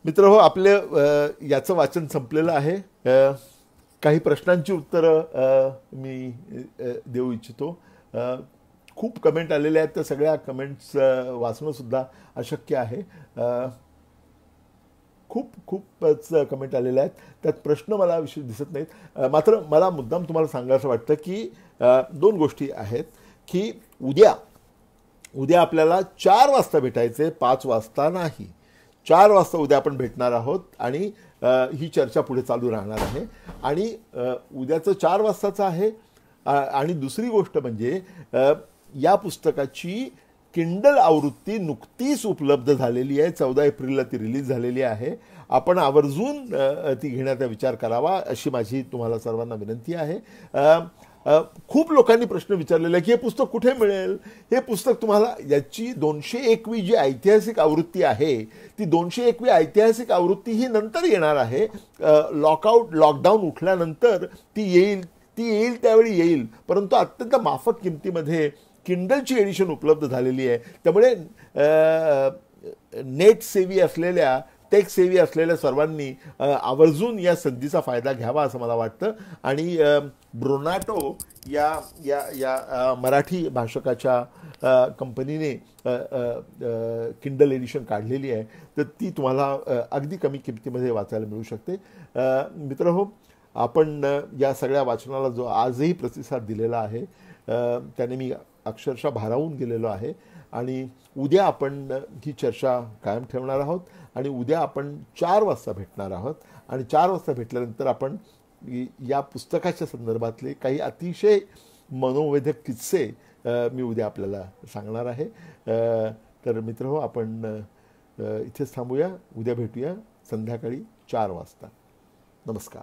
A: मित्रहो, आपले याचं वाचन संपलेलं आहे. काही प्रश्नांची उत्तरं मी देऊ इच्छितो. खूप कमेंट आलेले आहेत, तर सगळ्या कमेंट्स वाचणं सुद्धा अशक्य आहे. खूपच कमेंट आलेल्या आहेत, त्यात प्रश्न मला विशेष दिसत नाहीत. मात्र मला मुद्दाम तुम्हाला सांगायचं वाटतं की 2 गोष्टी आहेत की उद्या आपल्याला 4 वाजता भेटायचे, 5 वाजता नाही. 4 वाजता उद्या आपण भेटणार आहोत आणि ही चर्चा पुढे चालू राहणार आहे. आणि उद्याचं 4 वाजताचं आहे. आणि दुसरी गोष्ट म्हणजे या पुस्तकाची किंडल आवृत्ती नुकतीच उपलब्ध झालेली आहे. 14 एप्रिलला ती रिलीज झालेली आहे. आपण आवर्जून ती घेण्याचा विचार करावा अशी माझी तुम्हाला सर्वांना विनंती आहे. खूप लोकांनी प्रश्न विचारलेला आहे की हे पुस्तक कुठे मिळेल. हे पुस्तक तुम्हाला याची 201वी जी ऐतिहासिक आवृत्ती आहे, ती 201वी ऐतिहासिक आवृत्ती ही नंतर येणार आहे. लॉकडाऊन उठल्यानंतर ती येईल त्यावेळी येईल. परंतु अत्यंत माफक किमतीमध्ये किंडलची एडिशन उपलब्ध झालेली आहे. त्यामुळे नेट सेवी असलेल्या, टेक सेवी असलेल्या सर्वांनी आवर्जून या संधीचा फायदा घ्यावा असं मला वाटतं. आणि ब्रोनाटो या मराठी भाषकाच्या कंपनीने किंडल एडिशन काढलेली आहे, तर ती तुम्हाला अगदी कमी किमतीमध्ये वाचायला मिळू शकते. मित्रहो, आपण या सगळ्या वाचनाला जो आजही प्रतिसाद दिलेला आहे त्याने मी अक्षरशः भारावून गेलेलो आहे. आणि उद्या आपण ही चर्चा कायम ठेवणार आहोत आणि उद्या आपण 4 वाजता भेटणार आहोत. आणि 4 वाजता भेटल्यानंतर आपण या पुस्तकाच्या संदर्भातले काही अतिशय मनोवेधक किस्से मी उद्या आपल्याला सांगणार आहे. तर मित्रहो, आपण इथेच थांबूया. उद्या भेटूया संध्याकाळी 4 वाजता. नमस्कार.